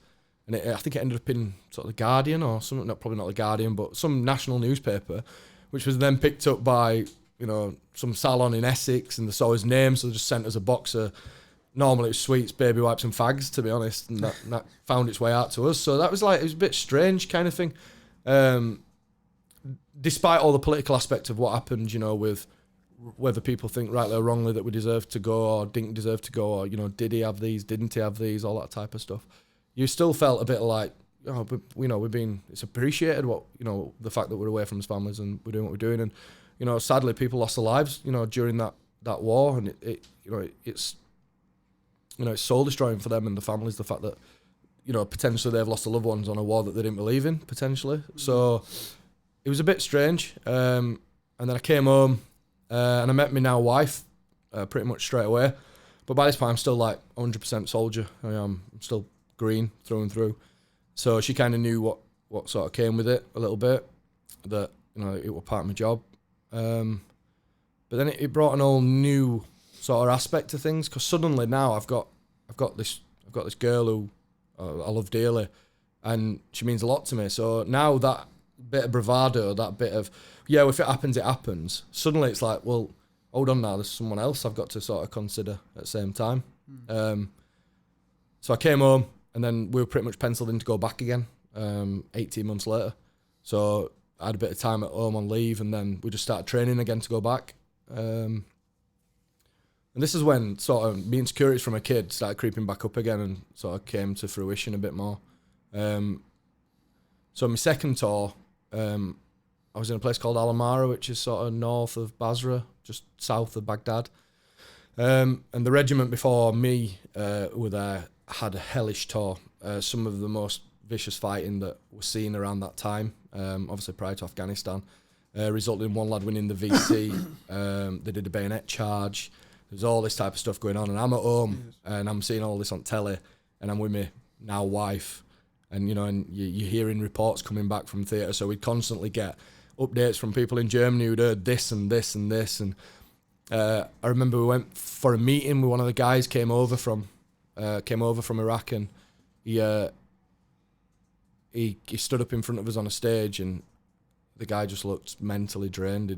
and I think it ended up in sort of the Guardian or something. Not probably not the Guardian, but some national newspaper, which was then picked up by some salon in Essex, and they saw his name, so they just sent us a box of. Normally it was sweets, baby wipes, and fags, to be honest, and that found its way out to us. So that was like, it was a bit strange kind of thing. Despite all the political aspect of what happened, with whether people think rightly or wrongly that we deserve to go or didn't deserve to go, or did he have these, didn't he have these, all that type of stuff, you still felt a bit like, it's appreciated what the fact that we're away from his families and we're doing what we're doing, and sadly people lost their lives during that war, and it's soul destroying for them and the families, the fact that potentially they've lost their loved ones on a war that they didn't believe in potentially. So it was a bit strange, and then I came home. And I met my now wife pretty much straight away. But by this point, I'm still like 100% soldier. I'm still green through and through. So she kind of knew what sort of came with it a little bit, that it was part of my job. But then it brought an whole new sort of aspect to things, because suddenly now I've got this girl who I love dearly, and she means a lot to me. So now that bit of bravado, that bit of, if it happens, it happens. Suddenly it's like, well, hold on now, there's someone else I've got to sort of consider at the same time. So I came home, and then we were pretty much penciled in to go back again 18 months later. So I had a bit of time at home on leave, and then we just started training again to go back. And this is when sort of me insecurities from a kid started creeping back up again and sort of came to fruition a bit more. So my second tour, I was in a place called Alamara, which is sort of north of Basra, just south of Baghdad. And the regiment before me were there had a hellish tour. Some of the most vicious fighting that was seen around that time, obviously prior to Afghanistan, resulted in one lad winning the VC. They did a bayonet charge. There's all this type of stuff going on, and I'm at home and I'm seeing all this on telly, and I'm with my now wife, and you're hearing reports coming back from theatre. So we'd constantly get updates from people in Germany who'd heard this and this and this. And I remember we went for a meeting with one of the guys came over from Iraq, and he stood up in front of us on a stage, and the guy just looked mentally drained.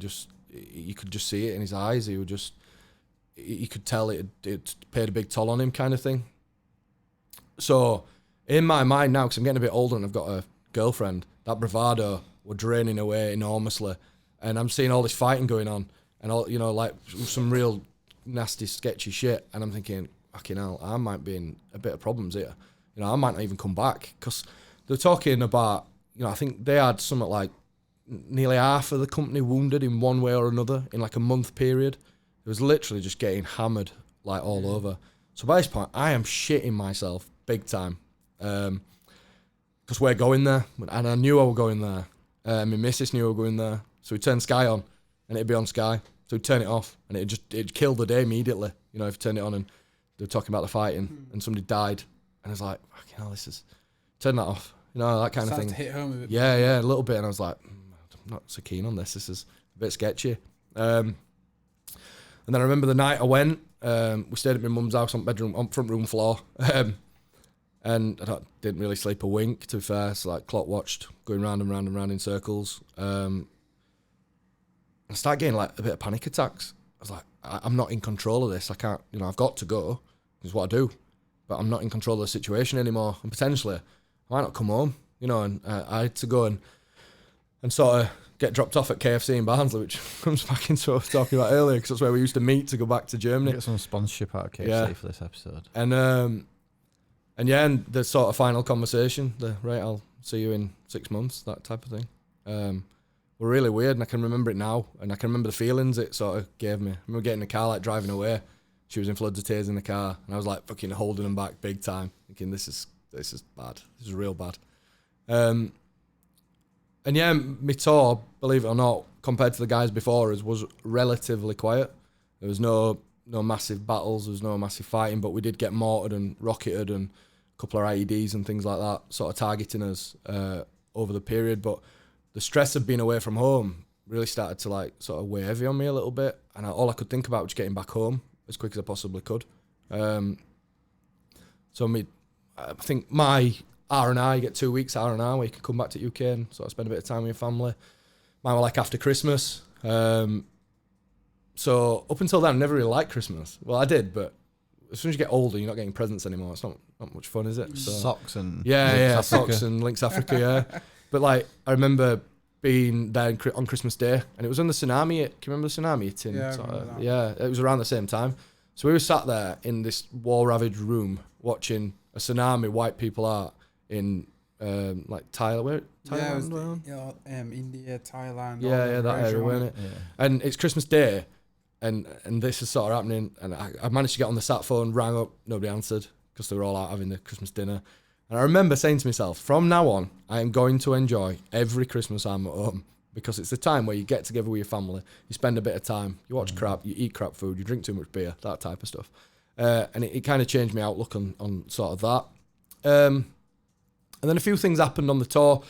You could just see it in his eyes. You could tell it paid a big toll on him, kind of thing. So in my mind now, because I'm getting a bit older and I've got a girlfriend, that bravado were draining away enormously, and I'm seeing all this fighting going on, and all like some real nasty, sketchy shit, and I'm thinking, fucking hell, I might be in a bit of problems here. I might not even come back, because they're talking about, I think they had something like nearly half of the company wounded in one way or another in like a month period. It was literally just getting hammered like all over. So by this point, I am shitting myself big time, because we're going there, and I knew I was going there. My missus knew I was going there, so we turned Sky on, and it'd be on Sky. So we'd turn it off, and it'd kill the day immediately. If you turn it on and they were talking about the fighting, and somebody died, and I was like, fucking hell, turn that off. That kind of thing. To hit home a bit. Yeah, a little bit, and I was like, I'm not so keen on this. This is a bit sketchy. And then I remember the night I went, we stayed at my mum's house on front room floor, and I didn't really sleep a wink, to be fair. So like clock watched, going round and round and round in circles. I started getting like a bit of panic attacks. I was like, I'm not in control of this. I can't, I've got to go. This is what I do, but I'm not in control of the situation anymore. And potentially, I might not come home, and I had to go and sort of get dropped off at KFC in Barnsley, which comes back into what I was talking about earlier, because that's where we used to meet to go back to Germany. Get some sponsorship out of KFC for this episode. And the sort of final conversation, I'll see you in 6 months, that type of thing, were really weird, and I can remember it now, and I can remember the feelings it sort of gave me. I remember getting in the car, like driving away. She was in floods of tears in the car, and I was like fucking holding them back big time, thinking this is bad. This is real bad. And yeah, my tour, believe it or not, compared to the guys before us, was relatively quiet. There was no massive battles, there was no massive fighting, but we did get mortared and rocketed, and a couple of IEDs and things like that, sort of targeting us over the period. But the stress of being away from home really started to like sort of weigh heavy on me a little bit, and all I could think about was getting back home as quick as I possibly could. I think my R&R, you get 2 weeks R&R where you can come back to UK and sort of spend a bit of time with your family. Mine were like after Christmas. So up until then, I never really liked Christmas. Well, I did, but as soon as you get older, you're not getting presents anymore. It's not much fun, is it? So, socks and socks and Links Africa, yeah. But like, I remember being there on Christmas Day, and it was when the tsunami hit. Can you remember the tsunami hitting? Yeah, it was around the same time. So we were sat there in this war-ravaged room watching a tsunami wipe people out in like Thailand. India, Thailand. Yeah, that area, wasn't it? Yeah. And it's Christmas Day, and this is sort of happening, and I managed to get on the sat phone, rang up, nobody answered, because they were all out having the Christmas dinner. And I remember saying to myself, from now on, I am going to enjoy every Christmas I'm at home, because it's the time where you get together with your family, you spend a bit of time, you watch crap, you eat crap food, you drink too much beer, that type of stuff. And it kind of changed my outlook on sort of that. And then a few things happened on the tour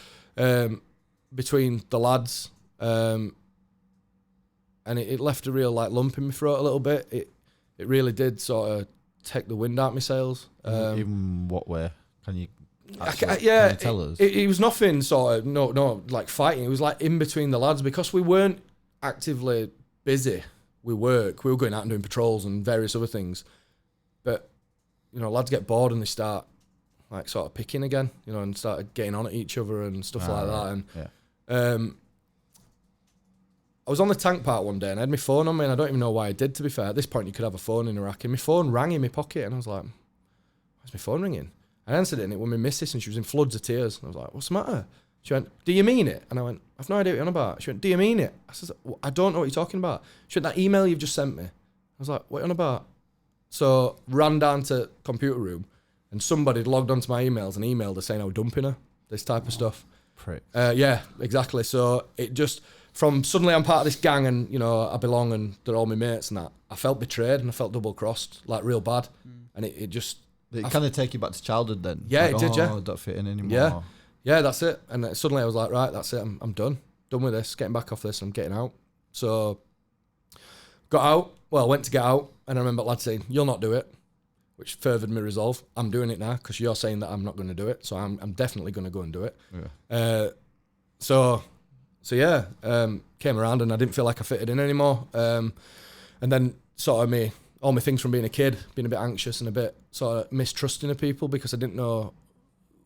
between the lads. and it left a real like lump in my throat a little bit. It really did sort of take the wind out my sails. In what way? Can you? Can you tell us? It was nothing sort of no like fighting. It was like in between the lads because we weren't actively busy. We were going out and doing patrols and various other things, but lads get bored and they start like sort of picking again, and started getting on at each other and stuff like that. And I was on the tank part one day and I had my phone on me, and I don't even know why I did, to be fair. At this point, you could have a phone in Iraq, and my phone rang in my pocket, and I was like, why's my phone ringing? I answered it, and it was my missus, and she was in floods of tears. And I was like, what's the matter? She went, do you mean it? And I went, I've no idea what you're on about. She went, do you mean it? I said, well, I don't know what you're talking about. She went, that email you've just sent me. I was like, what are you on about? So ran down to computer room, and somebody had logged onto my emails and emailed her saying I was dumping her, this type of stuff. Prick. Yeah, exactly. So it just, from suddenly I'm part of this gang and, I belong and they're all my mates and that, I felt betrayed and I felt double-crossed, like real bad. And it just... It kind of take you back to childhood then? Yeah, like, it did, yeah. I don't fit in anymore. Yeah, that's it. And then suddenly I was like, right, that's it, I'm done. Done with this, getting back off this, I'm getting out. So, got out, went to get out, and I remember lads saying, you'll not do it, which furthered my resolve. I'm doing it now, because you're saying that I'm not going to do it, so I'm definitely going to go and do it. Yeah. So yeah, came around and I didn't feel like I fitted in anymore. And then sort of all my things from being a kid, being a bit anxious and a bit sort of mistrusting of people because I didn't know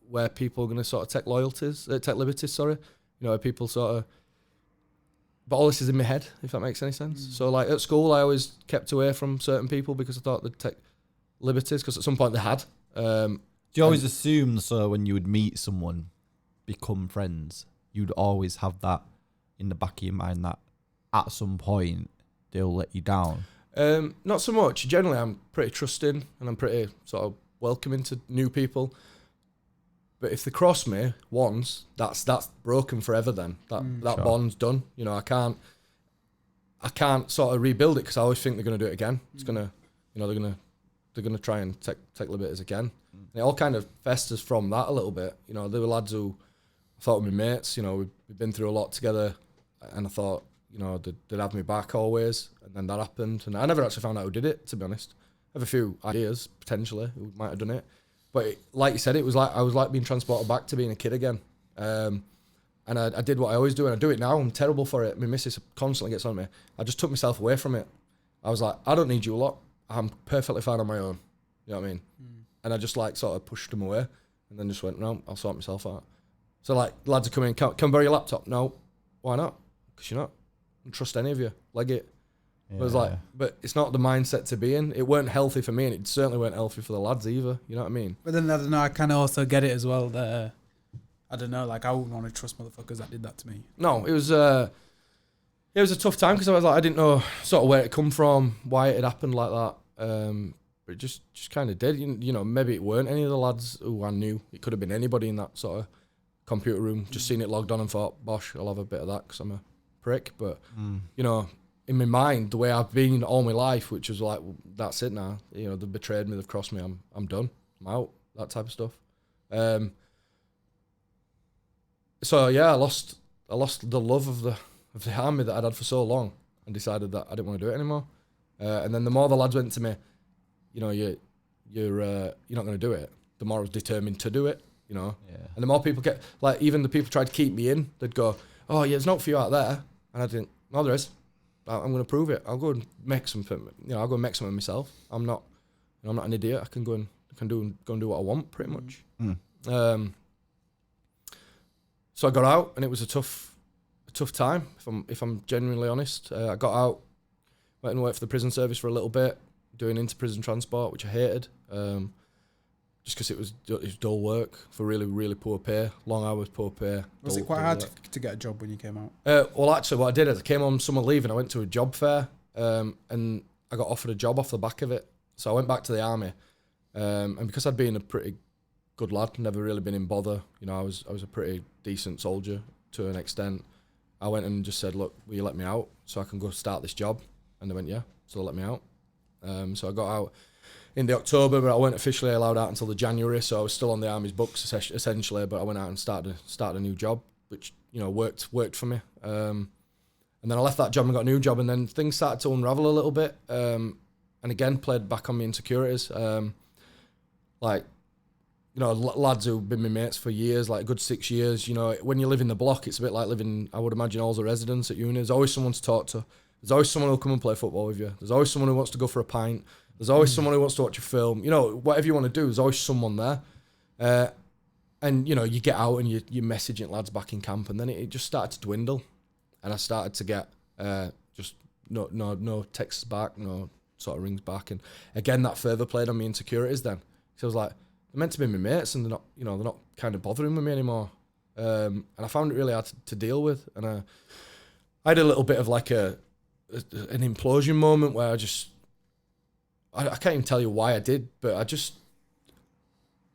where people were going to sort of take liberties, where people sort of, but all this is in my head, if that makes any sense. So like at school, I always kept away from certain people because I thought they'd take liberties, because at some point they had. Do you always assume, so when you would meet someone, become friends, you'd always have that in the back of your mind that at some point they'll let you down? Not so much. Generally, I'm pretty trusting and I'm pretty sort of welcoming to new people. But if they cross me once, that's broken forever. Then that bond's done. I can't sort of rebuild it because I always think they're going to do it again. It's gonna, they're gonna try and take liberties again. And it all kind of festers from that a little bit. There were lads who I thought were my mates. We've been through a lot together, and I thought, they'd have me back always. And then that happened, and I never actually found out who did it, to be honest. I have a few ideas potentially who might have done it, but like you said, it was like I was like being transported back to being a kid again. And I did what I always do, and I do it now. I'm terrible for it. My missus constantly gets on me. I just took myself away from it. I was like, I don't need you a lot. I'm perfectly fine on my own. You know what I mean? And I just like sort of pushed them away, and then just went, no, I'll sort myself out. So like lads are coming, can borrow your laptop? No, why not? Because you're not. I don't trust any of you. Leg it. Yeah. I was like, but it's not the mindset to be in. It weren't healthy for me, and it certainly weren't healthy for the lads either. You know what I mean? But then I don't know. I kind of also get it as well. That I don't know. Like I wouldn't want to trust motherfuckers that did that to me. No, it was a tough time because I was like, I didn't know sort of where it come from, why it had happened like that. But it just kind of did. Maybe it weren't any of the lads who I knew. It could have been anybody in that sort of computer room. Just seen it logged on and thought, bosh, I'll have a bit of that because I'm a prick. But in my mind, the way I've been all my life, which was like, that's it now. They've betrayed me, they've crossed me. I'm done. I'm out. That type of stuff. So yeah, I lost the love of the army that I'd had for so long, and decided that I didn't want to do it anymore. And then the more the lads went to me, you're not going to do it, the more I was determined to do it. Yeah. And the more people get, like, even the people tried to keep me in, they'd go, oh yeah, there's not for you out there, and I didn't. No, there is. I'm going to prove it. I'll go and make something. I'll go and make something myself. I'm not an idiot. I can go and do what I want, pretty much. So I got out, and it was a tough time. If I'm genuinely honest, I got out, went and worked for the prison service for a little bit, doing inter-prison transport, which I hated, just because it was dull work for really, really poor pay, long hours, poor pay. Was it quite hard to get a job when you came out? Well, actually, what I did is I came on summer leave and I went to a job fair, and I got offered a job off the back of it. So I went back to the army, and because I'd been a pretty good lad, never really been in bother. I was a pretty decent soldier to an extent. I went and just said, look, will you let me out so I can go start this job? And they went, yeah. So they let me out. So I got out in the October, but I weren't officially allowed out until the January. So I was still on the army's books essentially, but I went out and started a new job, which worked for me. And And then I left that job and got a new job, and then things started to unravel a little bit. And again, played back on my insecurities. Like, you know, lads who've been my mates for years, like a good 6 years, you know, when you live in the block, it's a bit like living, I would imagine, all the residents at uni. There's always someone to talk to. There's always someone who'll come and play football with you. There's always someone who wants to go for a pint. There's always someone who wants to watch a film. You know, whatever you want to do, there's always someone there. And, you know, you get out and you're messaging lads back in camp, and then it just started to dwindle. And I started to get just no texts back, no sort of rings back. And again, that further played on my insecurities then. So I was like, they're meant to be my mates, and they're not kind of bothering with me anymore. And I found it really hard to deal with. And I had a little bit of like an implosion moment where I can't even tell you why I did, but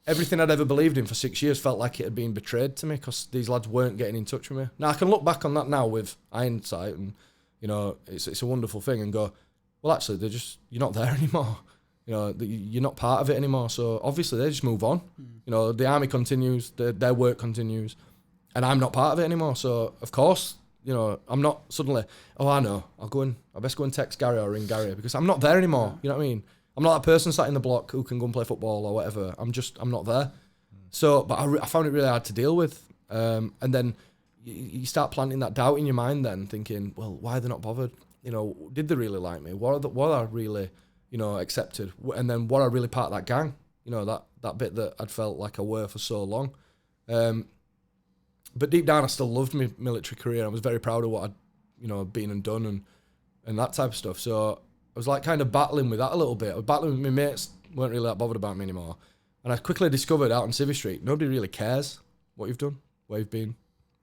everything I'd ever believed in for 6 years felt like it had been betrayed to me because these lads weren't getting in touch with me. Now I can look back on that now with hindsight, and you know, it's a wonderful thing, and go, well, actually, you're not there anymore. You know, you're not part of it anymore. So obviously, they just move on. You know, the army continues, their work continues, and I'm not part of it anymore. So of course, you know, I'm not suddenly, oh, I know, I best go and text Gary or ring Gary, because I'm not there anymore. You know what I mean? I'm not that person sat in the block who can go and play football or whatever. I'm not there. So, but I found it really hard to deal with. And then you start planting that doubt in your mind then, thinking, well, why are they not bothered? You know, did they really like me? What I really, you know, accepted? And then what I really part of that gang? You know, that bit that I'd felt like I were for so long. But deep down, I still loved my military career. I was very proud of what I'd, you know, been and done and that type of stuff. So I was like kind of battling with that a little bit. I was battling with my mates, weren't really that bothered about me anymore. And I quickly discovered out on Civvy Street, nobody really cares what you've done, where you've been,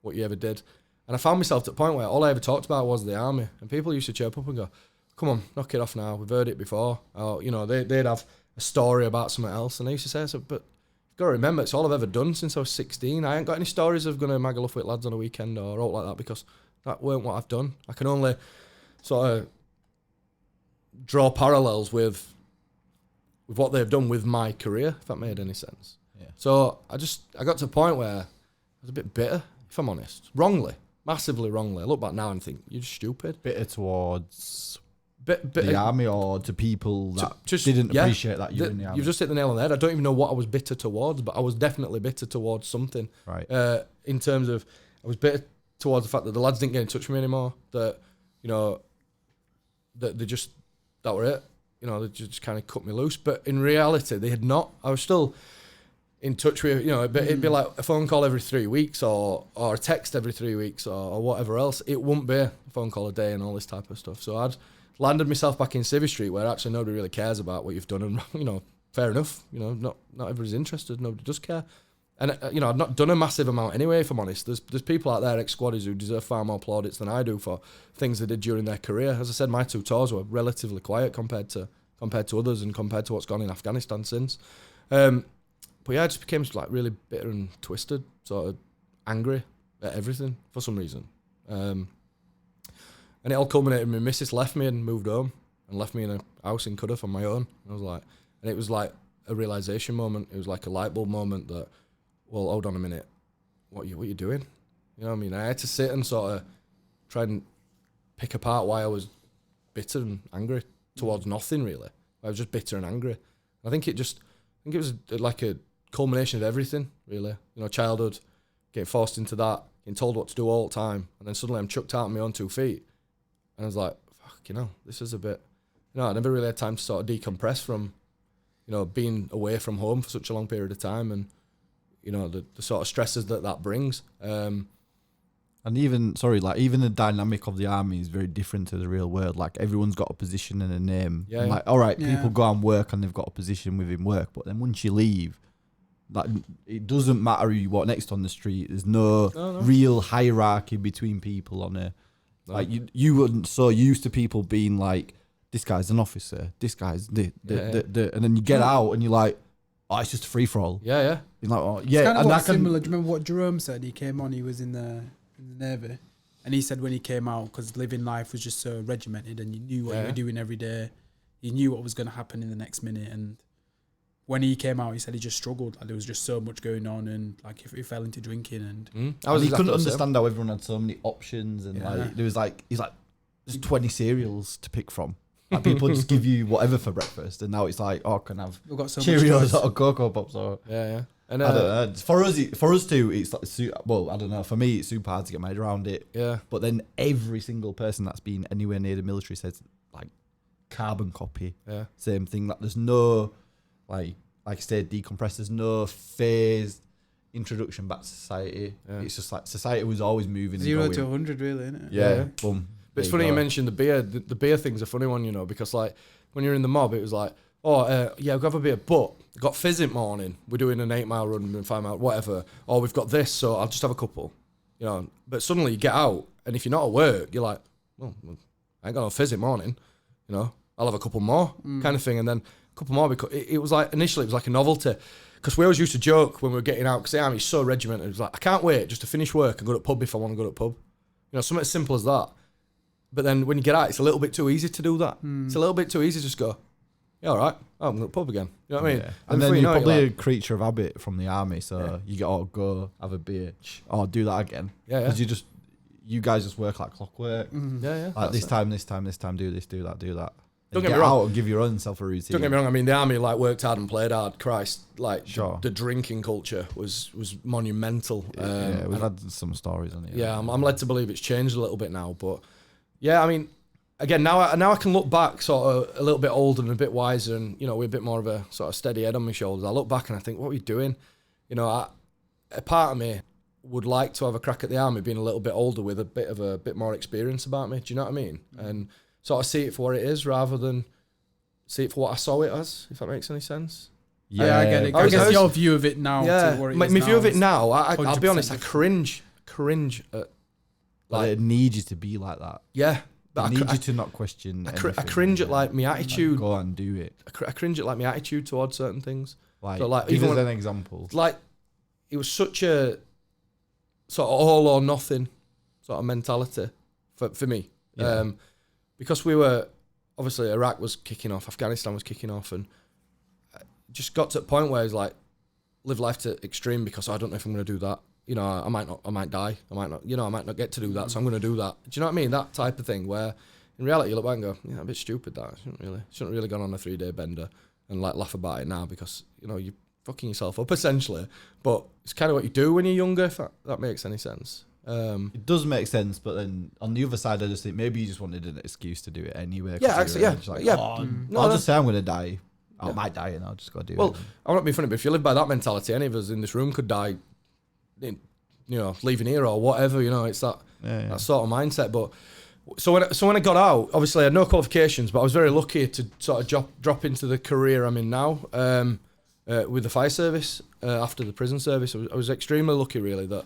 what you ever did. And I found myself at a point where all I ever talked about was the army. And people used to chirp up and go, come on, knock it off now. We've heard it before. Or, you know, they'd have a story about something else. And I used to say, but you've got to remember, it's all I've ever done since I was 16. I ain't got any stories of going to Magaluf with lads on a weekend or out like that, because that weren't what I've done. I can only sort of draw parallels with what they've done with my career, if that made any sense. Yeah. So I got to a point where I was a bit bitter, if I'm honest. Wrongly. Massively wrongly. I look back now and think, you're just stupid. Bitter towards the army, or to people that didn't appreciate that you were in the army? You've just hit the nail on the head. I don't even know what I was bitter towards, but I was definitely bitter towards something. Right. In terms of, I was bitter towards the fact that the lads didn't get in touch with me anymore. That, you know, that that were it. You know, they just kind of cut me loose. But in reality, they had not. I was still in touch with, you know, it'd be like a phone call every 3 weeks or a text every 3 weeks or whatever else. It wouldn't be a phone call a day and all this type of stuff. So I'd landed myself back in Civvy Street, where actually nobody really cares about what you've done. And, you know, fair enough. You know, not everybody's interested. Nobody does care. And, you know, I've not done a massive amount anyway, if I'm honest. There's people out there, ex-squaddies, who deserve far more plaudits than I do for things they did during their career. As I said, my 2 tours were relatively quiet compared to others and compared to what's gone in Afghanistan since. But yeah, I just became like really bitter and twisted, sort of angry at everything for some reason. And it all culminated when my missus left me and moved home and left me in a house in Cuddiff on my own. And it was like a realisation moment. It was like a light bulb moment that, well, hold on a minute, what are you doing? You know what I mean? I had to sit and sort of try and pick apart why I was bitter and angry towards nothing, really. I was just bitter and angry. I think it was like a culmination of everything, really. You know, childhood, getting forced into that, getting told what to do all the time, and then suddenly I'm chucked out on my own 2 feet. And I was like, fuck, you know, this is a bit, you know, I never really had time to sort of decompress from, you know, being away from home for such a long period of time, and, you know, the sort of stresses that brings. And even the dynamic of the army is very different to the real world. Like, everyone's got a position and a name. Yeah. Like, all right, people go and work and they've got a position within work, but then once you leave, like, it doesn't matter who you walk next on the street. There's no real hierarchy between people on a. Like, you weren't so used to people being like, this guy's an officer, this guy's and then you get out and you're like, oh, it's just a free for all. Yeah, yeah. You're like, oh, yeah. It's kind of similar. Do you remember what Jerome said? He came on. He was in the Navy, and he said when he came out, because living life was just so regimented, and you knew what you were doing every day, you knew what was going to happen in the next minute, and when he came out, he said he just struggled. Like there was just so much going on, and like he fell into drinking, and he couldn't understand how everyone had so many options, and like there was like there's 20 cereals to pick from. Like people just give you whatever for breakfast, and now it's like, I can have Cheerios or Cocoa Pops or And I don't know. For us too, it's like well, I don't know. For me, it's super hard to get my head around it. Yeah. But then every single person that's been anywhere near the military says like carbon copy. Yeah. Same thing. Like there's no like I said, decompress. There's no phased introduction back to society. Yeah. It's just like society was always moving 0 to 100, really, isn't it? Yeah. Boom. But it's funny you mentioned the beer. The beer thing's a funny one, you know, because like when you're in the mob, it was like, we'll have a beer, but we've got Fizz morning. We're doing an 8-mile run and 5-mile, whatever. Or we've got this, so I'll just have a couple, you know. But suddenly you get out, and if you're not at work, you're like, well, I ain't got no Fizz morning, you know. I'll have a couple more, kind of thing, and then a couple more because it was like initially it was like a novelty. Because we always used to joke when we were getting out, because the army's so regimented. It was like, I can't wait just to finish work and go to the pub if I want to go to the pub. You know, something as simple as that. But then when you get out, it's a little bit too easy to do that. It's a little bit too easy to just go, yeah, all right, I'm going to the pub again. You know what I mean? Yeah. And then you're probably a creature of habit from the army, so you get, go, have a beer, do that again. Yeah, Because you guys just work like clockwork. Yeah. Like this time, do this, do that. Don't get me wrong. Out and give your own self a routine. Don't get me wrong. I mean, the army like worked hard and played hard. Christ, like sure. the drinking culture was monumental. Yeah, we've had some stories on it. Yeah, I'm led to believe it's changed a little bit now, but yeah, I mean, again, now I can look back sort of a little bit older and a bit wiser, and you know, with a bit more of a sort of steady head on my shoulders. I look back and I think, what were you doing? You know, a part of me would like to have a crack at the army, being a little bit older with a bit more experience about me. Do you know what I mean? And sort of see it for what it is rather than see it for what I saw it as, if that makes any sense. Yeah, I get it. I guess your view of it now. Yeah, to what it my is view of it now, now, I'll be honest, I cringe at like, it needs you to be like that. Yeah. But I need you to not question I cringe at like my attitude. Go and do it. I cringe at like my attitude towards certain things. Like, so, like give us an example. Like, it was such a sort of all or nothing sort of mentality for me. Yeah. Because we were, obviously Iraq was kicking off, Afghanistan was kicking off, and just got to a point where it's like, live life to extreme because I don't know if I'm going to do that. You know, I might die. I might not get to do that, so I'm going to do that. Do you know what I mean? That type of thing where in reality you look back and go, yeah, a bit stupid that. Shouldn't really gone on a 3-day bender and like laugh about it now because, you know, you're fucking yourself up essentially. But it's kind of what you do when you're younger, if that makes any sense. It does make sense, but then on the other side, I just think maybe you just wanted an excuse to do it anyway. Yeah, actually, yeah. Like, I'll just say I'm going to die. I might die and I'll just go do it. Well, I'm not being funny, but if you live by that mentality, any of us in this room could die, you know, leaving here or whatever, you know, it's that sort of mindset. But so when I got out, obviously I had no qualifications, but I was very lucky to sort of drop into the career I'm in now with the fire service after the prison service. I was extremely lucky, really, that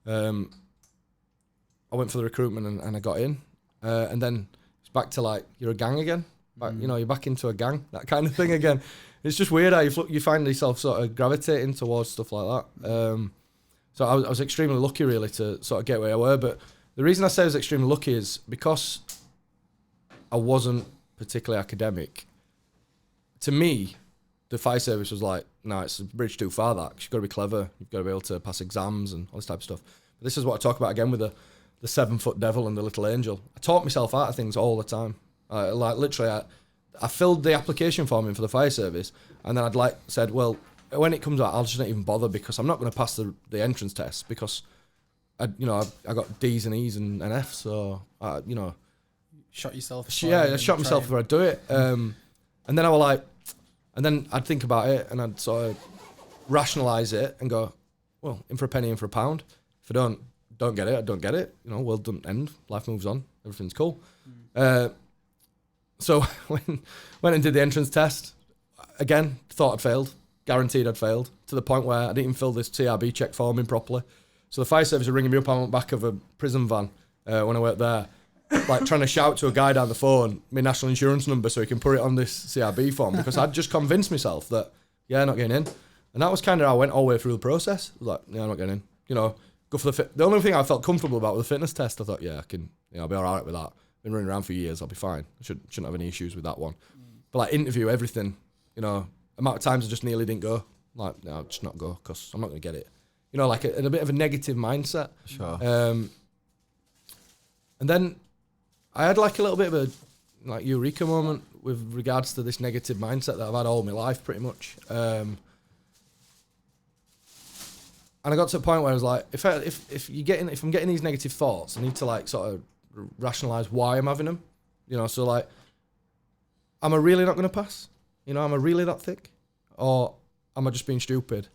I went for the recruitment and I got in, and then it's back to like you're a gang again. You know, you're back into a gang, that kind of thing again. It's just weird how you find yourself sort of gravitating towards stuff like that. So I was extremely lucky, really, to sort of get where I were. But the reason I say I was extremely lucky is because I wasn't particularly academic. To me, the fire service was like, no, it's a bridge too far, that. You've got to be clever. You've got to be able to pass exams and all this type of stuff. But this is what I talk about again with the 7-foot devil and the little angel. I taught myself out of things all the time. Like literally, I filled the application form in for the fire service, and then I'd said, well, when it comes out, I'll just not even bother because I'm not going to pass the entrance test because, I got D's and E's and F's, so shot yourself. I shot myself before I do it. And then I was like, and then I'd think about it and I'd sort of rationalise it and go, well, in for a penny, in for a pound. If I don't get it, I don't get it. You know, world doesn't end, life moves on, everything's cool. So went and did the entrance test. Again, thought I'd failed. Guaranteed I'd failed. To the point where I didn't even fill this TRB check form in properly. So the fire service were ringing me up on the back of a prison van when I worked there. Like trying to shout to a guy down the phone, my national insurance number so he can put it on this CRB form. Because I'd just convinced myself that, not getting in. And that was kind of how I went all the way through the process. I was like, I'm not getting in. You know, go for the only thing I felt comfortable about was the fitness test. I thought, I can, I'll be all right with that. Been running around for years, I'll be fine. I shouldn't have any issues with that one. But like interview, everything, amount of times I just nearly didn't go. Like, no, just not go because I'm not going to get it. You know, like a bit of a negative mindset. Sure. And then I had like a little bit of a like eureka moment with regards to this negative mindset that I've had all my life, pretty much. And I got to a point where I was like, if I'm getting these negative thoughts, I need to like sort of rationalize why I'm having them. You know, so like, am I really not going to pass? You know, am I really that thick, or am I just being stupid?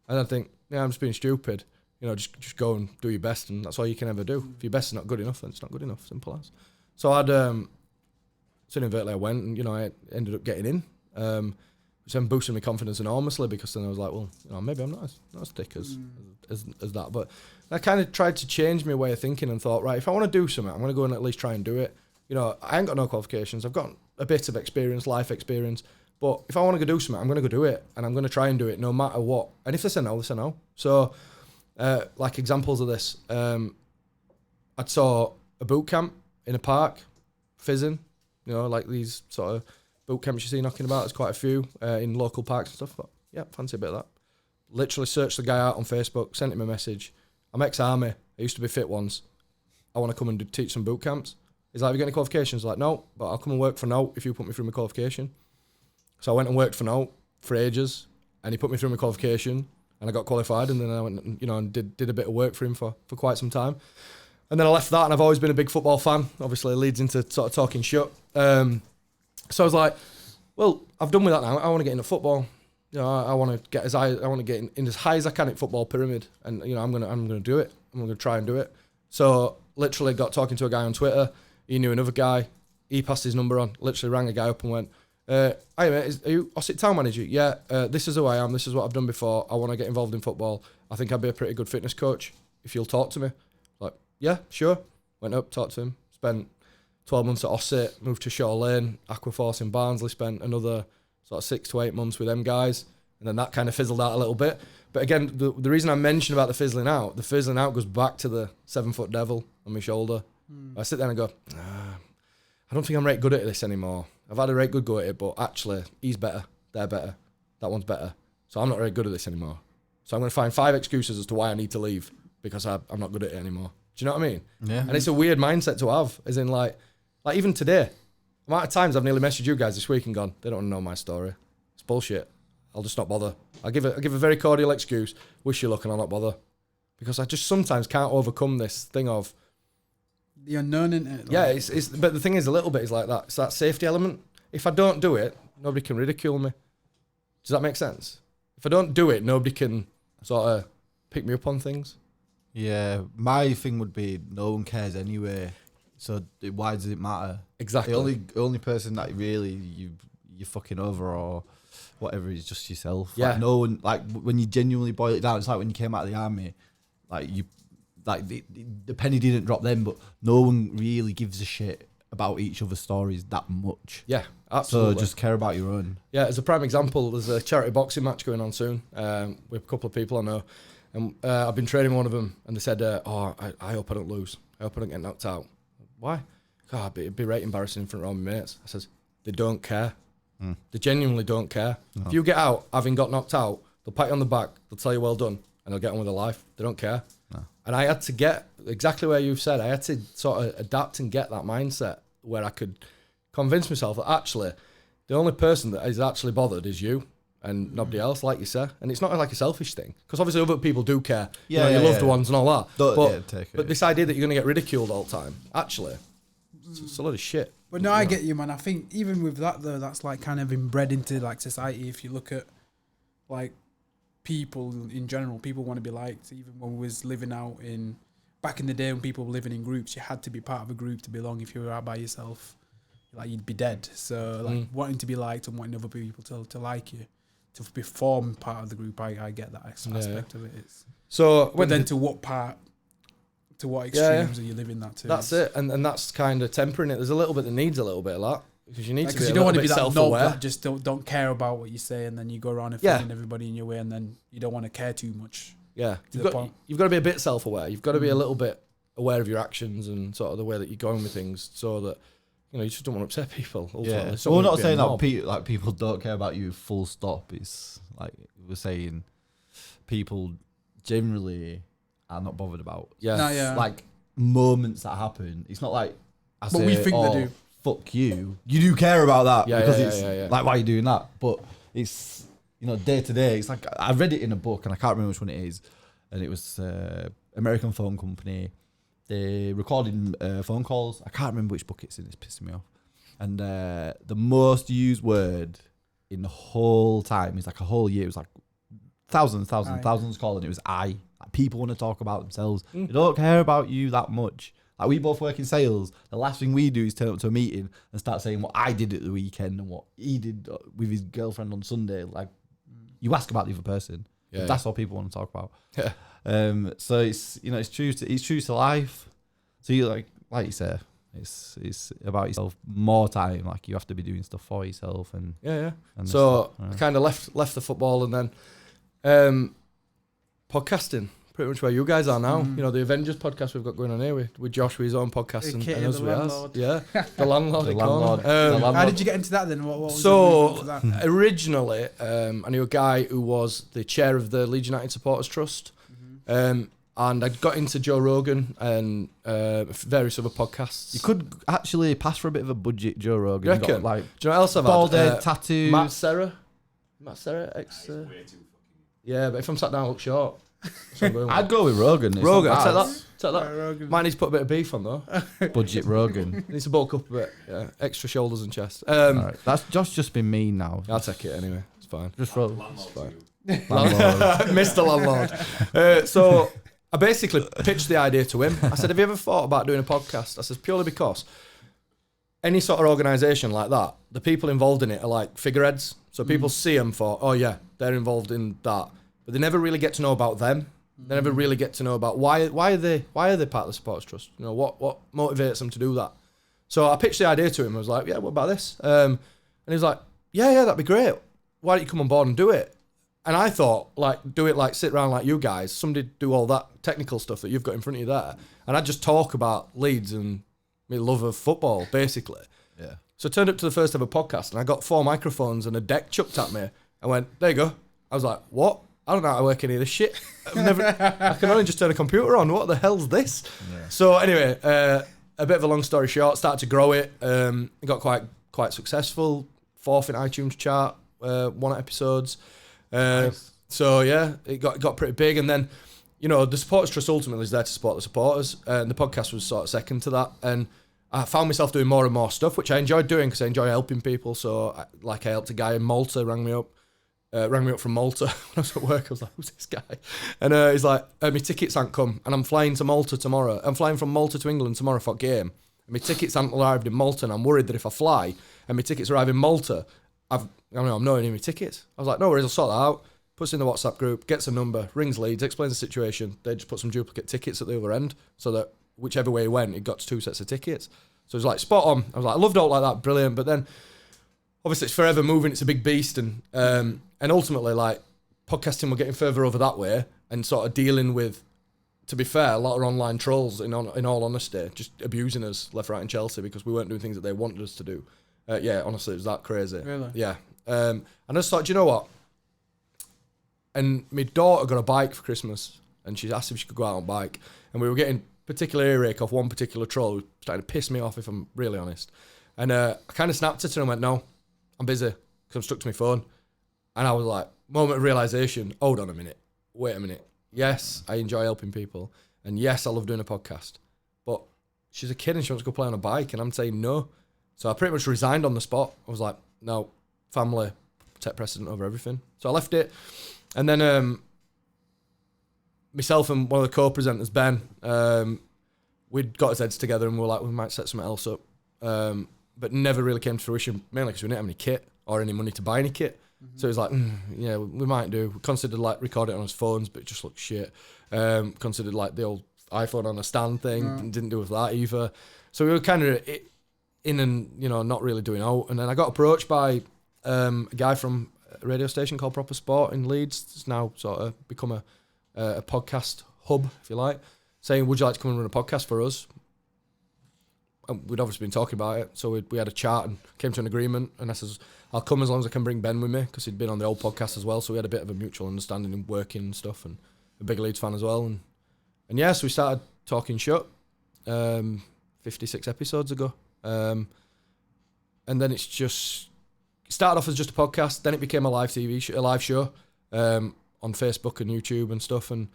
And I think, yeah, I'm just being stupid. You know, just go and do your best, and that's all you can ever do. If your best is not good enough, then it's not good enough. Simple as. So I'd, so inadvertently I went, and you know, I ended up getting in, which then boosted my confidence enormously, because then I was like, well, you know, maybe I'm not as thick as that. But I kind of tried to change my way of thinking and thought, right, if I want to do something, I'm going to go and at least try and do it. You know, I ain't got no qualifications. I've got a bit of experience, life experience. But if I want to go do something, I'm going to go do it, and I'm going to try and do it no matter what. And if they say no, they say no. So, like examples of this, I saw a boot camp in a park, fizzing, you know, like these sort of boot camps you see knocking about. There's quite a few in local parks and stuff. But yeah, fancy a bit of that. Literally searched the guy out on Facebook, sent him a message. I'm ex-army. I used to be fit once. I want to come and teach some boot camps. He's like, have you got any qualifications? Like, no, but I'll come and work for no if you put me through my qualification. So I went and worked for no for ages, and he put me through my qualification, and I got qualified, and then I went, you know, and did a bit of work for him for quite some time. And then I left that, and I've always been a big football fan. Obviously, it leads into sort of talking Shutt. So I was like, well, I've done with that now. I want to get into football. You know, I want to get in as high as I can at football pyramid, and you know, I'm gonna do it. I'm gonna try and do it. So literally got talking to a guy on Twitter. He knew another guy. He passed his number on. Literally rang a guy up and went, "Hey mate, are you Ossett Town manager?" "Yeah, this is who I am. This is what I've done before. I want to get involved in football. I think I'd be a pretty good fitness coach if you'll talk to me." Like, yeah, sure. Went up, talked to him. Spent 12 months at Ossett, moved to Shaw Lane, Aquaforce in Barnsley. Spent another sort of 6 to 8 months with them guys, and then that kind of fizzled out a little bit. But again, the reason I mentioned about the fizzling out goes back to the 7-foot devil on my shoulder. I sit there and go, I don't think I'm right good at this anymore. I've had a right good go at it, but actually, he's better, they're better, that one's better. So I'm not very good at this anymore. So I'm going to find 5 excuses as to why I need to leave, because I'm not good at it anymore. Do you know what I mean? Yeah. And it's a weird mindset to have, as in like even today, the amount of times I've nearly messaged you guys this week and gone, they don't know my story. It's bullshit. I'll just not bother. I'll give a very cordial excuse, wish you luck, and I'll not bother. Because I just sometimes can't overcome this thing of the unknown in it. Like. Yeah, it's but the thing is, a little bit is like that. It's that safety element. If I don't do it, nobody can ridicule me. Does that make sense? If I don't do it, nobody can sort of pick me up on things. Yeah, my thing would be no one cares anyway. So why does it matter? Exactly. The only person that really you're fucking over or whatever is just yourself. Yeah. Like no one, like when you genuinely boil it down, it's like when you came out of the army, like you, like the penny didn't drop then, but no one really gives a shit about each other's stories that much. Yeah, absolutely. So just care about your own. Yeah, as a prime example, there's a charity boxing match going on soon with a couple of people I know. And I've been training one of them, and they said, I hope I don't lose. I hope I don't get knocked out. Why? God, it'd be right embarrassing in front of all my mates. I says, they don't care. They genuinely don't care. No. If you get out having got knocked out, they'll pat you on the back, they'll tell you well done, and they'll get on with their life. They don't care. No. And I had to get, exactly where you've said, I had to sort of adapt and get that mindset where I could convince myself that actually the only person that is actually bothered is you and nobody else, like you say. And it's not like a selfish thing, because obviously other people do care. Yeah, your loved ones and all that. But this idea that you're going to get ridiculed all the time, actually, it's a lot of shit. But no, I get you, man. I think even with that though, that's like kind of inbred into like society. If you look at like people in general, people want to be liked. Even when we was living out in back in the day when people were living in groups, you had to be part of a group to belong. If you were out by yourself, like you'd be dead. So like wanting to be liked and wanting other people to like you, to form part of the group, I get that aspect of it. So but then to what part? To what extremes are you living that to? That's it, and that's kind of tempering it. There's a little bit that needs a little bit of that, because you need to be you a don't little want to bit be that knob self-aware. that just don't care about what you say, and then you go around offending everybody in your way, and then you don't want to care too much. Yeah, you've got to be a bit self-aware. You've got to be a little bit aware of your actions and sort of the way that you're going with things, so that you just don't want to upset people. Yeah. So we're not saying that people don't care about you full stop. It's like we're saying people generally are not bothered about. Like moments that happen. It's not like but we think they do. Fuck you. You do care about that because it's like why are you doing that? But it's day to day. It's like I read it in a book and I can't remember which one it is, and it was American phone company. They recorded phone calls. I can't remember which book it's in. It's pissing me off. And the most used word in the whole time is like a whole year. It was like thousands calling. It was I. Like people want to talk about themselves. They don't care about you that much. Like we both work in sales. The last thing we do is turn up to a meeting and start saying what I did at the weekend and what he did with his girlfriend on Sunday. Like you ask about the other person. Yeah, that's what people want to talk about. Yeah. So it's it's true to life. So you like you said, it's about yourself more time. Like you have to be doing stuff for yourself and And so I kind of left the football and then podcasting. Pretty much where you guys are now. The Avengers podcast we've got going on here with Josh with his own podcast and us with ours. Yeah, the landlord. The landlord. How did you get into that then? What was so originally, I knew a guy who was the chair of the Leeds United Supporters Trust, and I got into Joe Rogan and various other podcasts. You could actually pass for a bit of a budget, Joe Rogan. You reckon? Do you know what else I've bald had? head, tattoos. Matt Serra, ex. Yeah, but if I'm sat down, I look short. I'd go with Rogan. Rogan, I'd take that. Rogan. Might need to put a bit of beef on though. Budget Rogan. Needs to bulk up a bit. Yeah, extra shoulders and chest. Right. That's just been mean now. I'll take it anyway. It's fine. Just roll. It's fine. Mr. Landlord. So I basically pitched the idea to him. I said, "Have you ever thought about doing a podcast?" I said, purely because any sort of organisation like that, the people involved in it are like figureheads. So people see them for, oh yeah, they're involved in that. But they never really get to know about them. They never really get to know about why are they part of the Supporters Trust? What motivates them to do that? So I pitched the idea to him. I was like, yeah, what about this? And he was like, yeah, that'd be great. Why don't you come on board and do it? And I thought, sit around like you guys. Somebody do all that technical stuff that you've got in front of you there, and I'd just talk about Leeds and my love of football, basically. Yeah. So I turned up to the first ever podcast, and I got 4 microphones and a deck chucked at me. I went, there you go. I was like, what? I don't know how to work any of this shit. I can only just turn a computer on. What the hell's this? Yeah. So anyway, a bit of a long story short, started to grow it. It got quite successful. 4th in iTunes chart, 1 episodes. Nice. So yeah, it got pretty big. And then, the Supporters Trust ultimately is there to support the supporters. And the podcast was sort of second to that. And I found myself doing more and more stuff, which I enjoyed doing because I enjoy helping people. So I helped a guy in Malta, rang me up from Malta when I was at work. I was like, who's this guy? And he's like, my tickets ain't come and I'm flying to Malta tomorrow. I'm flying from Malta to England tomorrow for a game. And my tickets ain't arrived in Malta and I'm worried that if I fly and my tickets arrive in Malta, I'm not any my tickets. I was like, no worries, I'll sort that out. Puts in the WhatsApp group, gets a number, rings Leeds, explains the situation. They just put some duplicate tickets at the other end so that whichever way he went, he got 2 sets of tickets. So it was like spot on. I was like, I loved it all like that, brilliant. But then obviously it's forever moving, it's a big beast, and ultimately, like, podcasting, we're getting further over that way and sort of dealing with, to be fair, a lot of online trolls, in all honesty, just abusing us left, right and Chelsea because we weren't doing things that they wanted us to do. Yeah, honestly, it was that crazy. Really? Yeah. And I just thought, do you know what? And my daughter got a bike for Christmas and she asked if she could go out on bike. And we were getting particular earache off one particular troll who was starting to piss me off, if I'm really honest. And I kind of snapped at her and went, no, I'm busy because I'm stuck to my phone. And I was like, moment of realisation, hold on a minute, wait a minute. Yes, I enjoy helping people. And yes, I love doing a podcast. But she's a kid and she wants to go play on a bike. And I'm saying no. So I pretty much resigned on the spot. I was like, no, family, take precedent over everything. So I left it. And then myself and one of the co-presenters, Ben, we'd got his heads together and we were like, we might set something else up. But never really came to fruition, mainly because we didn't have any kit or any money to buy any kit. So it was like, yeah, we might do. We considered like recording it on his phones, but it just looked shit. Considered like the old iPhone on a stand thing, didn't do with that either. So we were kind of in and, not really doing out. And then I got approached by a guy from a radio station called Proper Sport in Leeds. It's now sort of become a podcast hub, if you like, saying, would you like to come and run a podcast for us? we'd obviously been talking about it, so we had a chat and came to an agreement. And I says, I'll come as long as I can bring Ben with me, because he'd been on the old podcast as well. So we had a bit of a mutual understanding in working and stuff, and a big Leeds fan as well. And yeah, so we started talking Shutt 56 episodes ago. And then it started off as just a podcast, then it became a live a live show on Facebook and YouTube and stuff, and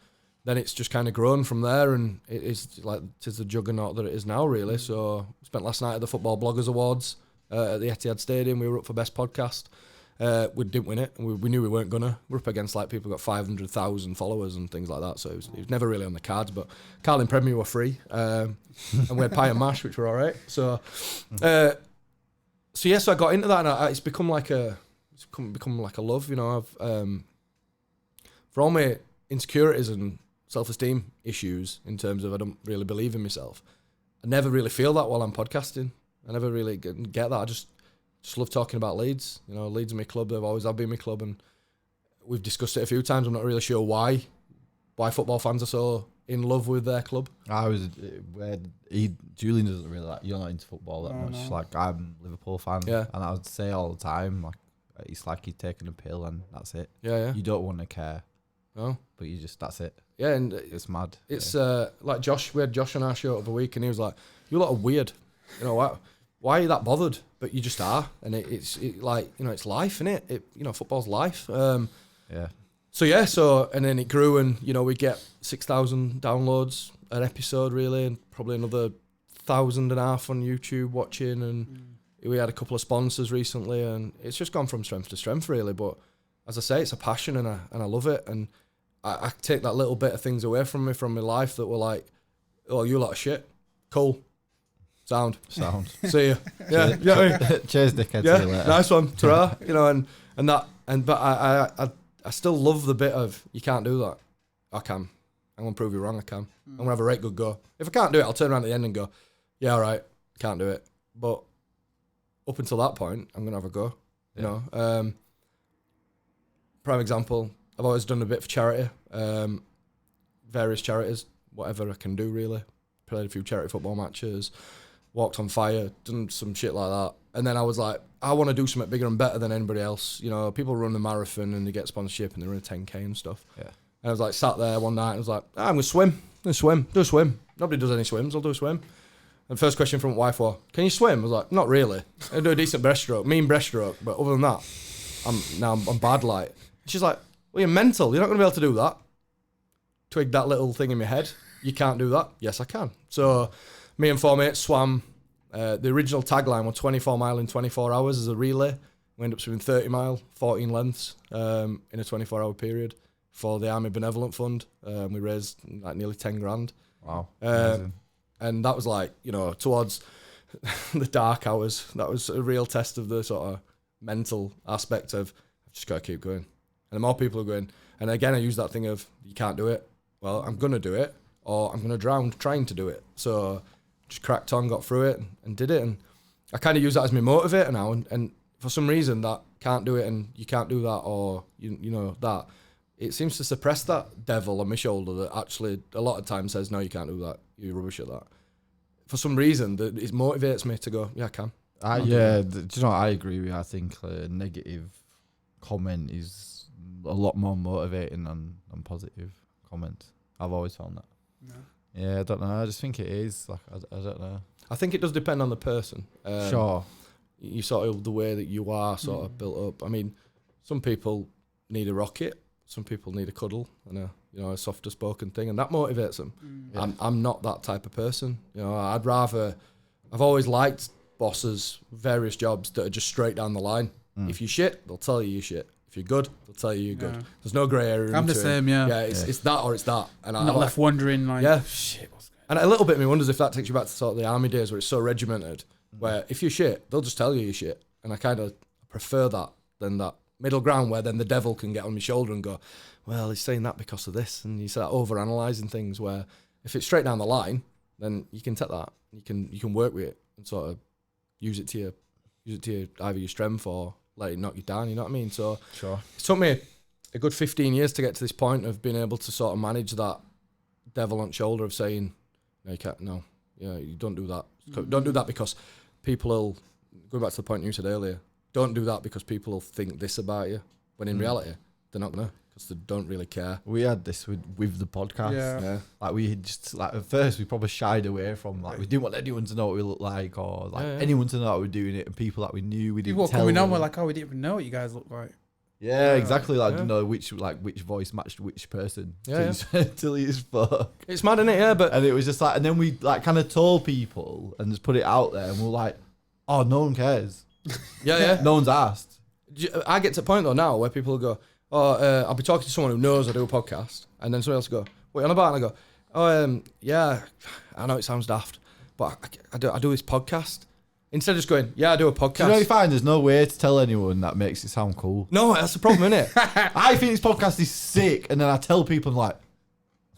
then it's just kind of grown from there, and it is like the juggernaut that it is now, really. So spent last night at the Football Bloggers Awards at the Etihad Stadium. We were up for best podcast. We didn't win it, and we knew we weren't gonna. We're up against like people who got 500,000 followers and things like that, so it was never really on the cards. But Carling Premier were free, and we had pie and mash, which were all right. So yeah, so I got into that, and it's become like a love, you know. I've for all my insecurities and self-esteem issues in terms of I don't really believe in myself, I never really feel that while I'm podcasting. I never really get that. I just love talking about Leeds. You know, Leeds are my club. They've always been my club, and we've discussed it a few times. I'm not really sure why football fans are so in love with their club. Julian doesn't really like. You're not into football that much. No. Like, I'm a Liverpool fan, and I would say all the time, like, it's like you're taking a pill and that's it. Yeah. You don't want to care. No, but that's it. Yeah, and it's mad. It's like Josh. We had Josh on our show the other week, and he was like, "You lot are weird. You know why are you that bothered? But you just are." And it's like, you know, it's life, isn't it? You know, football's life. Yeah. So and then it grew, and you know, we get 6,000 downloads an episode, really, and probably another 1,500 on YouTube watching, and we had a couple of sponsors recently, and it's just gone from strength to strength, really. But as I say, it's a passion, and I love it, and I take that little bit of things away from my life that were like, "Oh, you lot of shit, cool, sound, see ya, yeah, cheers, dickhead, yeah, see you later. Nice one, ta-ra," you know, but I still love the bit of, you can't do that. I can. I'm gonna prove you wrong. I can. I'm gonna have a right good go. If I can't do it, I'll turn around at the end and go, "Yeah, all right, can't do it." But up until that point, I'm gonna have a go. You know. Prime example, I've always done a bit for charity, various charities, whatever I can do, really. Played a few charity football matches, walked on fire, done some shit like that. And then I was like, I want to do something bigger and better than anybody else. You know, people run the marathon and they get sponsorship and they run a 10K and stuff. Yeah. And I was like, sat there one night and I was like, I'm going to swim. Do a swim. Nobody does any swims, I'll do a swim. And first question from my wife was, can you swim? I was like, not really. I do a decent breaststroke, but other than that, I'm bad, like. She's like, well, you're mental. You're not going to be able to do that. Twigged that little thing in my head. You can't do that. Yes, I can. So me and four mates swam. The original tagline was 24 mile in 24 hours as a relay. We ended up swimming 30 mile, 14 lengths in a 24-hour period for the Army Benevolent Fund. We raised like nearly 10 grand. Wow. And that was like, you know, towards the dark hours. That was a real test of the sort of mental aspect of, I've just got to keep going. And the more people are going, and again, I use that thing of, you can't do it. Well, I'm going to do it, or I'm going to drown trying to do it. So just cracked on, got through it, and did it. And I kind of use that as my motivator now. And for some reason, that can't do it, and you can't do that, or, you know, that, it seems to suppress that devil on my shoulder that actually a lot of times says, no, you can't do that. You're rubbish at that. For some reason, it motivates me to go, yeah, I can. Do you know what, I agree with you. I think a negative comment is a lot more motivating than positive comments. I've always found that. Yeah, I don't know. I just think it is. Like, I don't know. I think it does depend on the person. Sure. You sort of, the way that you are sort of built up. I mean, some people need a rocket. Some people need a cuddle and a softer spoken thing, and that motivates them. Yeah. I'm not that type of person. You know, I've always liked bosses, various jobs that are just straight down the line. If you're shit, they'll tell you you're shit. If you're good, they'll tell you you're good. There's no grey area. I'm the same, yeah. Yeah, it's that or it's that. And I'm not left wondering, like, shit, what's going on? And a little bit me wonders if that takes you back to sort of the army days where it's so regimented, where if you're shit, they'll just tell you you're shit. And I kind of prefer that than that middle ground where then the devil can get on my shoulder and go, well, he's saying that because of this. And you start over-analysing things, where if it's straight down the line, then you can take that. You can work with it and sort of use it to your either your strength or let it knock you down, you know what I mean? So sure. It took me a good 15 years to get to this point of being able to sort of manage that devil on shoulder of saying, no, you can't, no, you don't do that. Don't do that because people will, going back to the point you said earlier, don't do that because people will think this about you, when in reality, they're not going to, because they don't really care. We had this with the podcast. Yeah. Like we just, like at first we probably shied away from, like we didn't want anyone to know what we looked like, or like anyone to know that we were doing it, and people that we knew, we didn't tell. People coming on were like, oh, we didn't even know what you guys look like. Yeah, exactly. Like, you know, which voice matched which person. Till he is fuck. It's mad, isn't it? Yeah, but and it was just like, and then we like kind of told people and just put it out there, and we're like, oh, no one cares. Yeah. No one's asked. I get to a point though now where people go, oh, I'll be talking to someone who knows I do a podcast, and then someone else will go, what are you on about? And I go, oh, yeah, I know it sounds daft, but I do this podcast. Instead of just going, yeah, I do a podcast. Do you know you find there's no way to tell anyone that makes it sound cool? No, that's the problem, isn't it? I think this podcast is sick, and then I tell people like,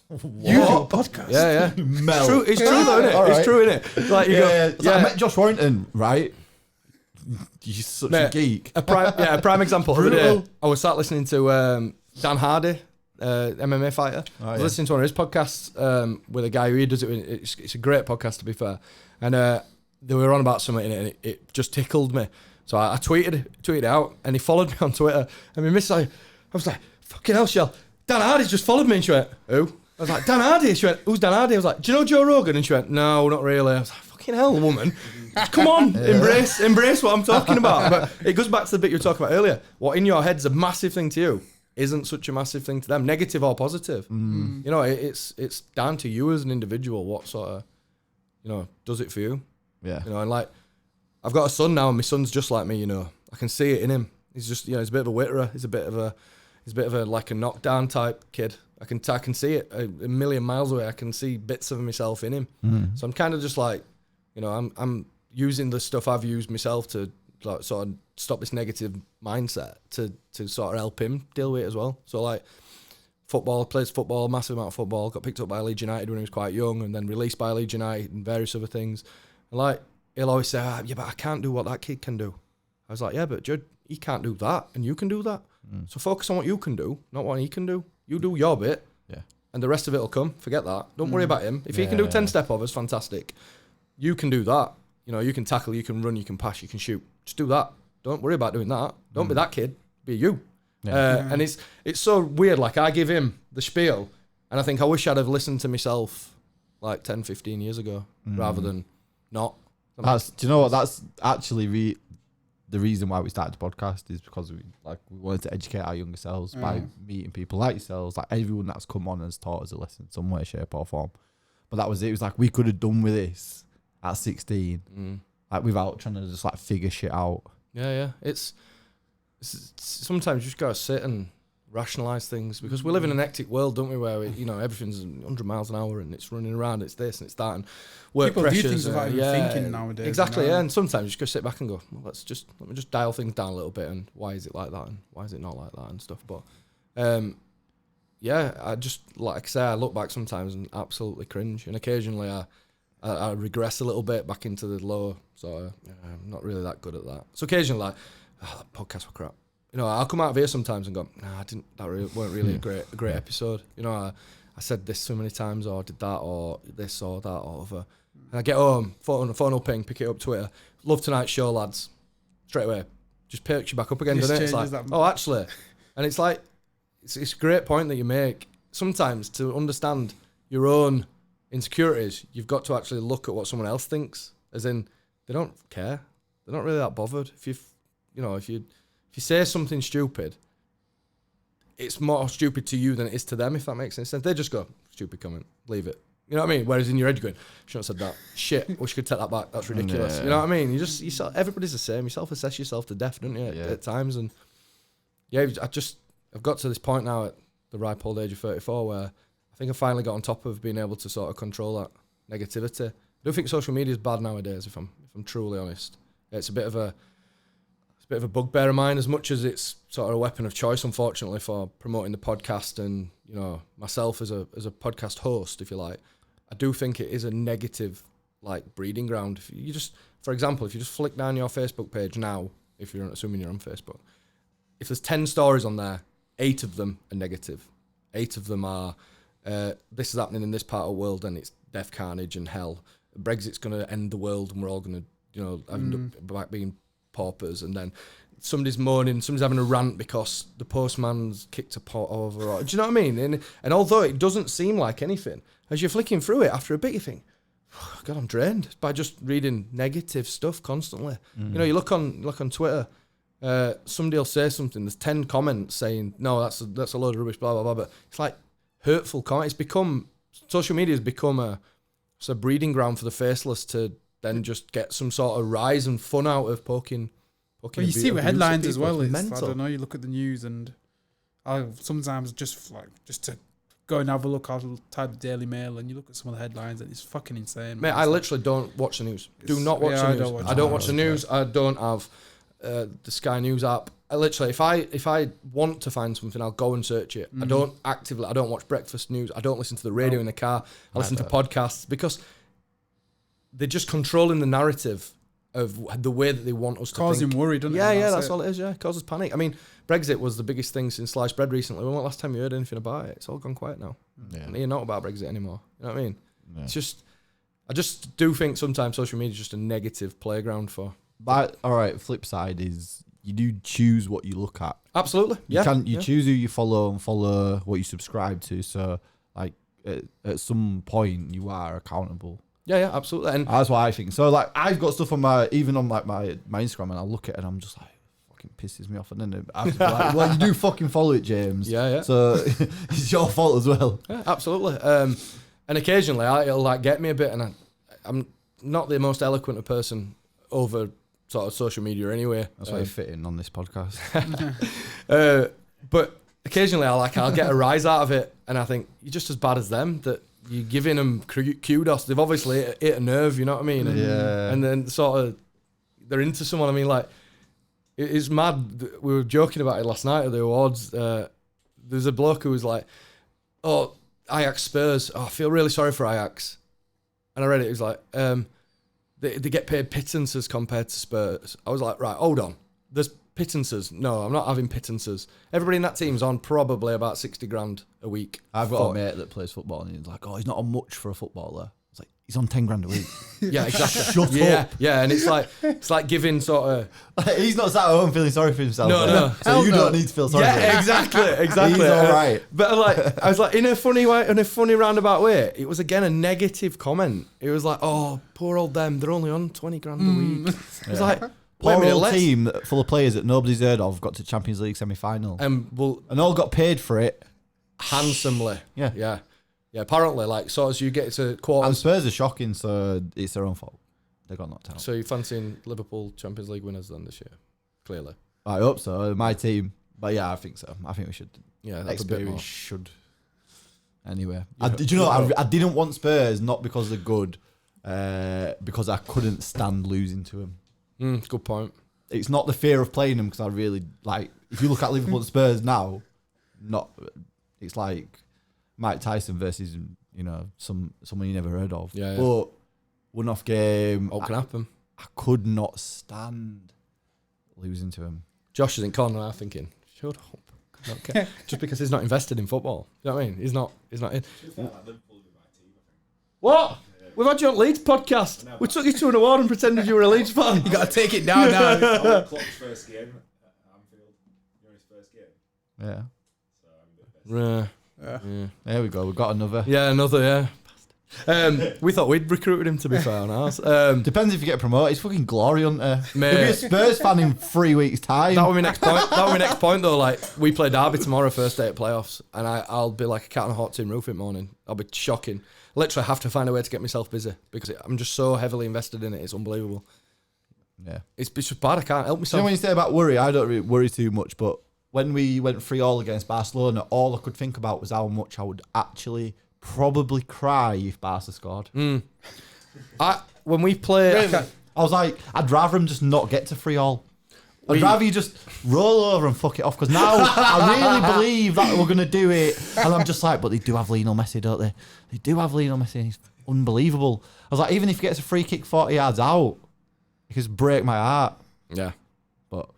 what? You do a podcast? Yeah. Mel. It's true though, isn't it? Right. It's true, isn't it? Like you go, Like, I met Josh Warrington, right? You're such a geek. A prime example. The other day, I was sat listening to Dan Hardy, MMA fighter. I was listening to one of his podcasts with a guy who he does it with. It's a great podcast, to be fair. And they were on about something in it, and it just tickled me. So I tweeted it out, and he followed me on Twitter. And my missus, I was like, fucking hell, Shell. Dan Hardy's just followed me. And she went, who? I was like, Dan Hardy. She went, who's Dan Hardy? I was like, do you know Joe Rogan? And she went, no, not really. I was like, fucking hell, woman. Come on, embrace what I'm talking about. But it goes back to the bit you were talking about earlier. What in your head's a massive thing to you isn't such a massive thing to them, negative or positive. You know, it's down to you as an individual what sort of, you know, does it for you. Yeah. You know, and like, I've got a son now, and my son's just like me. You know, I can see it in him. He's just, you know, he's a bit of a witterer. He's a bit of a like a knockdown type kid. I can see it a million miles away. I can see bits of myself in him. So I'm kind of just like, you know, I'm using the stuff I've used myself to like sort of stop this negative mindset to sort of help him deal with it as well. So like, plays football, massive amount of football. Got picked up by Leeds United when he was quite young, and then released by Leeds United and various other things. And like, he'll always say, yeah, but I can't do what that kid can do. I was like, yeah, but Judd, he can't do that, and you can do that. So focus on what you can do, not what he can do. You do your bit, and the rest of it will come. Forget that. Don't worry about him. If he can do 10 step overs, fantastic. You can do that. You know, you can tackle, you can run, you can pass, you can shoot. Just do that. Don't worry about doing that. Don't be that kid. Be you. And it's so weird. Like, I give him the spiel, and I think I wish I'd have listened to myself like 10, 15 years ago rather than not. Do you know what? That's actually the reason why we started the podcast is because we wanted to educate our younger selves by meeting people like yourselves. Like, everyone that's come on has taught us a lesson, some way, shape, or form. But that was it. It was like we could have done with this at 16, like without trying to just like figure shit out. Yeah. It's sometimes you just gotta sit and rationalize things, because we live in an hectic world, don't we, where you know, everything's 100 miles an hour and it's running around, it's this and it's that, and work people pressures. Do things without even thinking nowadays. Exactly, and sometimes you just go sit back and go, well, let me just dial things down a little bit, and why is it like that, and why is it not like that, and stuff. But I just, like I say, I look back sometimes and absolutely cringe, and occasionally I regress a little bit back into the lower, so I'm not really that good at that. So occasionally, like, that podcast was crap. You know, I'll come out of here sometimes and go, nah, weren't really a great episode. You know, I said this so many times, or did that, or this, or that, or other. And I get home, phone will ping, pick it up, Twitter. Love tonight's show, lads. Straight away. Just perks you back up again, doesn't it? It's like, oh, actually. And it's like, it's a great point that you make. Sometimes to understand your own insecurities, you've got to actually look at what someone else thinks. As in, they don't care. They're not really that bothered. If you say something stupid, it's more stupid to you than it is to them, if that makes any sense. They just go, stupid comment, leave it. You know what I mean? Whereas in your head, you're going, shouldn't have said that. Shit, wish you could take that back. That's ridiculous. You know what I mean? Everybody's the same. You self-assess yourself to death, don't you, at times? And I've got to this point now at the ripe old age of 34 where I think I finally got on top of being able to sort of control that negativity. I don't think social media is bad nowadays, if I'm truly honest. It's a bit of a bugbear of mine, as much as it's sort of a weapon of choice, unfortunately, for promoting the podcast and, you know, myself as a podcast host, if you like. I do think it is a negative, like, breeding ground. If you just, for example, if you just flick down your Facebook page now, if you're assuming you're on Facebook, if there's 10 stories on there, 8 of them are negative. 8 of them are, this is happening in this part of the world and it's death, carnage and hell. Brexit's going to end the world and we're all going to, end up back being paupers, and then somebody's moaning, somebody's having a rant because the postman's kicked a pot over. Or, do you know what I mean? And although it doesn't seem like anything, as you're flicking through it after a bit, you think, oh, God, I'm drained by just reading negative stuff constantly. You look on Twitter, somebody will say something, there's 10 comments saying, no, that's a load of rubbish, blah, blah, blah. But it's like hurtful comments. Social media has become a breeding ground for the faceless to then just get some sort of rise and fun out of poking. Well, you see with headlines as well. It's, I don't know. You look at the news, and I sometimes just to go and have a look. I'll type the Daily Mail, and you look at some of the headlines, and it's fucking insane. Mate, I literally don't watch the news. Do not watch the news. I don't watch the news. I don't have the Sky News app. I literally, if I want to find something, I'll go and search it. I don't watch breakfast news. I don't listen to the radio in the car. I listen to podcasts because they're just controlling the narrative of the way that they want us to think. Causing worry, doesn't it? Yeah, that's all it is, yeah. It causes panic. I mean, Brexit was the biggest thing since sliced bread recently. When was the last time you heard anything about it? It's all gone quiet now. Yeah. And you're not about Brexit anymore. You know what I mean? Yeah. It's just, I just do think sometimes social media is just a negative playground for... But, all right, flip side is you do choose what you look at. Absolutely, yeah. You choose who you follow and follow what you subscribe to. So, like, at some point, you are accountable. Yeah, absolutely. And that's what I think. So, like, I've got stuff on my Instagram, and I look at it and I'm just like, fucking pisses me off. And then I have to be like, well, you do fucking follow it, James. Yeah. So it's your fault as well. Yeah, absolutely. And occasionally it'll like get me a bit, and I'm not the most eloquent of person over sort of social media anyway. That's why you fit in on this podcast. But occasionally I'll get a rise out of it, and I think you're just as bad as them, that you're giving them kudos. They've obviously hit a nerve, you know what I mean? And then sort of they're into someone. I mean, like, it's mad. We were joking about it last night at the awards. There's a bloke who was like, oh, Ajax Spurs. Oh, I feel really sorry for Ajax. And I read it. It was like, they get paid pittances compared to Spurs. I was like, right, hold on. There's pittances. No, I'm not having pittances. Everybody in that team's on probably about 60 grand a week. I've got a mate that plays football, and he's like, oh, he's not on much for a footballer. It's like, he's on 10 grand a week. Yeah, exactly. Shut up. Yeah, and it's like giving sort of... He's not sat at home feeling sorry for himself. No. So you don't need to feel sorry for him. Yeah, exactly. He's all right. But I was like, in a funny way, in a funny roundabout way, it was again a negative comment. It was like, oh, poor old them, they're only on 20 grand a week. It was like... Poor old team full of players that nobody's heard of got to Champions League semi-final. And all got paid for it. Handsomely. Yeah. Apparently, like, so as you get to quarters... And Spurs are shocking, so it's their own fault. They got knocked out. So you're fancying Liverpool Champions League winners then this year? Clearly. I hope so. My team. But yeah, I think so. I think we should. Yeah, that's a bit more. Should. Anyway. I didn't want Spurs, not because they're good, because I couldn't stand losing to them. Good point. It's not the fear of playing them, because I really, like, if you look at Liverpool and Spurs now, it's like Mike Tyson versus, someone you never heard of. Yeah. But one-off game. What can happen? I could not stand losing to him. Josh is in corner now thinking, shut up. Okay. Just because he's not invested in football. You know what I mean? He's not in. What? We've had you on Leeds podcast. No, we took you to an award and pretended you were a Leeds fan. You got to take it down now. Klopp's first game at Anfield. You're his first game. Yeah. So I'm a bit Yeah. There we go. We've got another. Yeah, another. Yeah. We thought we'd recruited him, to be fair on ours. Depends if you get promoted. He's fucking glory hunter. He'll be a Spurs fan in 3 weeks' time. That was my next point. Though. Like, we play Derby tomorrow, first day at playoffs, and I'll be like a cat on a hot tin roof in the morning. I'll be shocking. Literally have to find a way to get myself busy because I'm just so heavily invested in it. It's unbelievable. Yeah. It's just bad. I can't help myself. When you say about worry, I don't really worry too much, but when we went 3-3 against Barcelona, all I could think about was how much I would actually probably cry if Barca scored. When we play... Really? I was like, I'd rather him just not get to 3-3. I'd rather you just roll over and fuck it off, because now I really believe that we're going to do it. And I'm just like, but they do have Lionel Messi, don't they? They do have Lionel Messi, and he's unbelievable. I was like, even if he gets a free kick 40 yards out, it could break my heart. Yeah. But,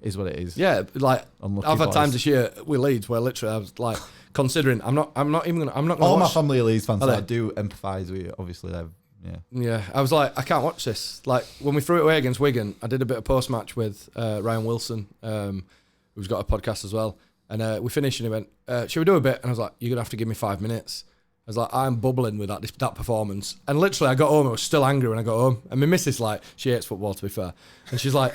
is what it is. Yeah, like, Unlucky I've had boys. times this year with Leeds where literally I was like, considering, I'm not even going to All my family are Leeds fans, so I do empathise with you. Obviously, they're Yeah, I was like, I can't watch this. Like, when we threw it away against Wigan, I did a bit of post-match with Ryan Wilson, who's got a podcast as well. And we finished and he went, should we do a bit? And I was like, you're going to have to give me 5 minutes. I was like, I'm bubbling with that performance. And literally, I got home, I was still angry when I got home. And my missus, like, she hates football, to be fair. And she's like,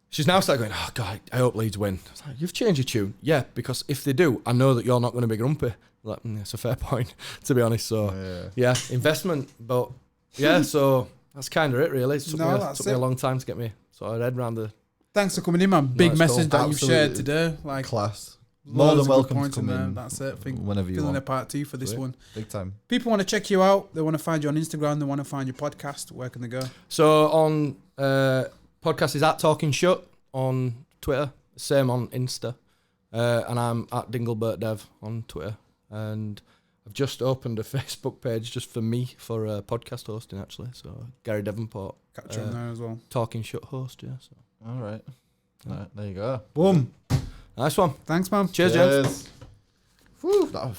she's now started going, oh, God, I hope Leeds win. I was like, you've changed your tune. Yeah, because if they do, I know that you're not going to be grumpy. Like, that's a fair point, to be honest. So, yeah investment. But, yeah, so that's kind of it, really. It took me a long time to get me sort of head around the... Thanks for coming in, man. Big message that you've shared today. Like, class. More than welcome to come in. in. That's it. I think whenever you want. A part 2 for this one. Big time. People want to check you out. They want to find you on Instagram. They want to find your podcast. Where can they go? So on podcast is at Talking Shutt on Twitter. Same on Insta. And I'm at Dinglebertdev on Twitter. And I've just opened a Facebook page just for me for podcast hosting, actually. So Gary Devonport. Catch you on there as well. Talking Shutt host, yeah. So. All right, there you go. Boom. Nice one. Thanks, man. Cheers, gents. Whew, that was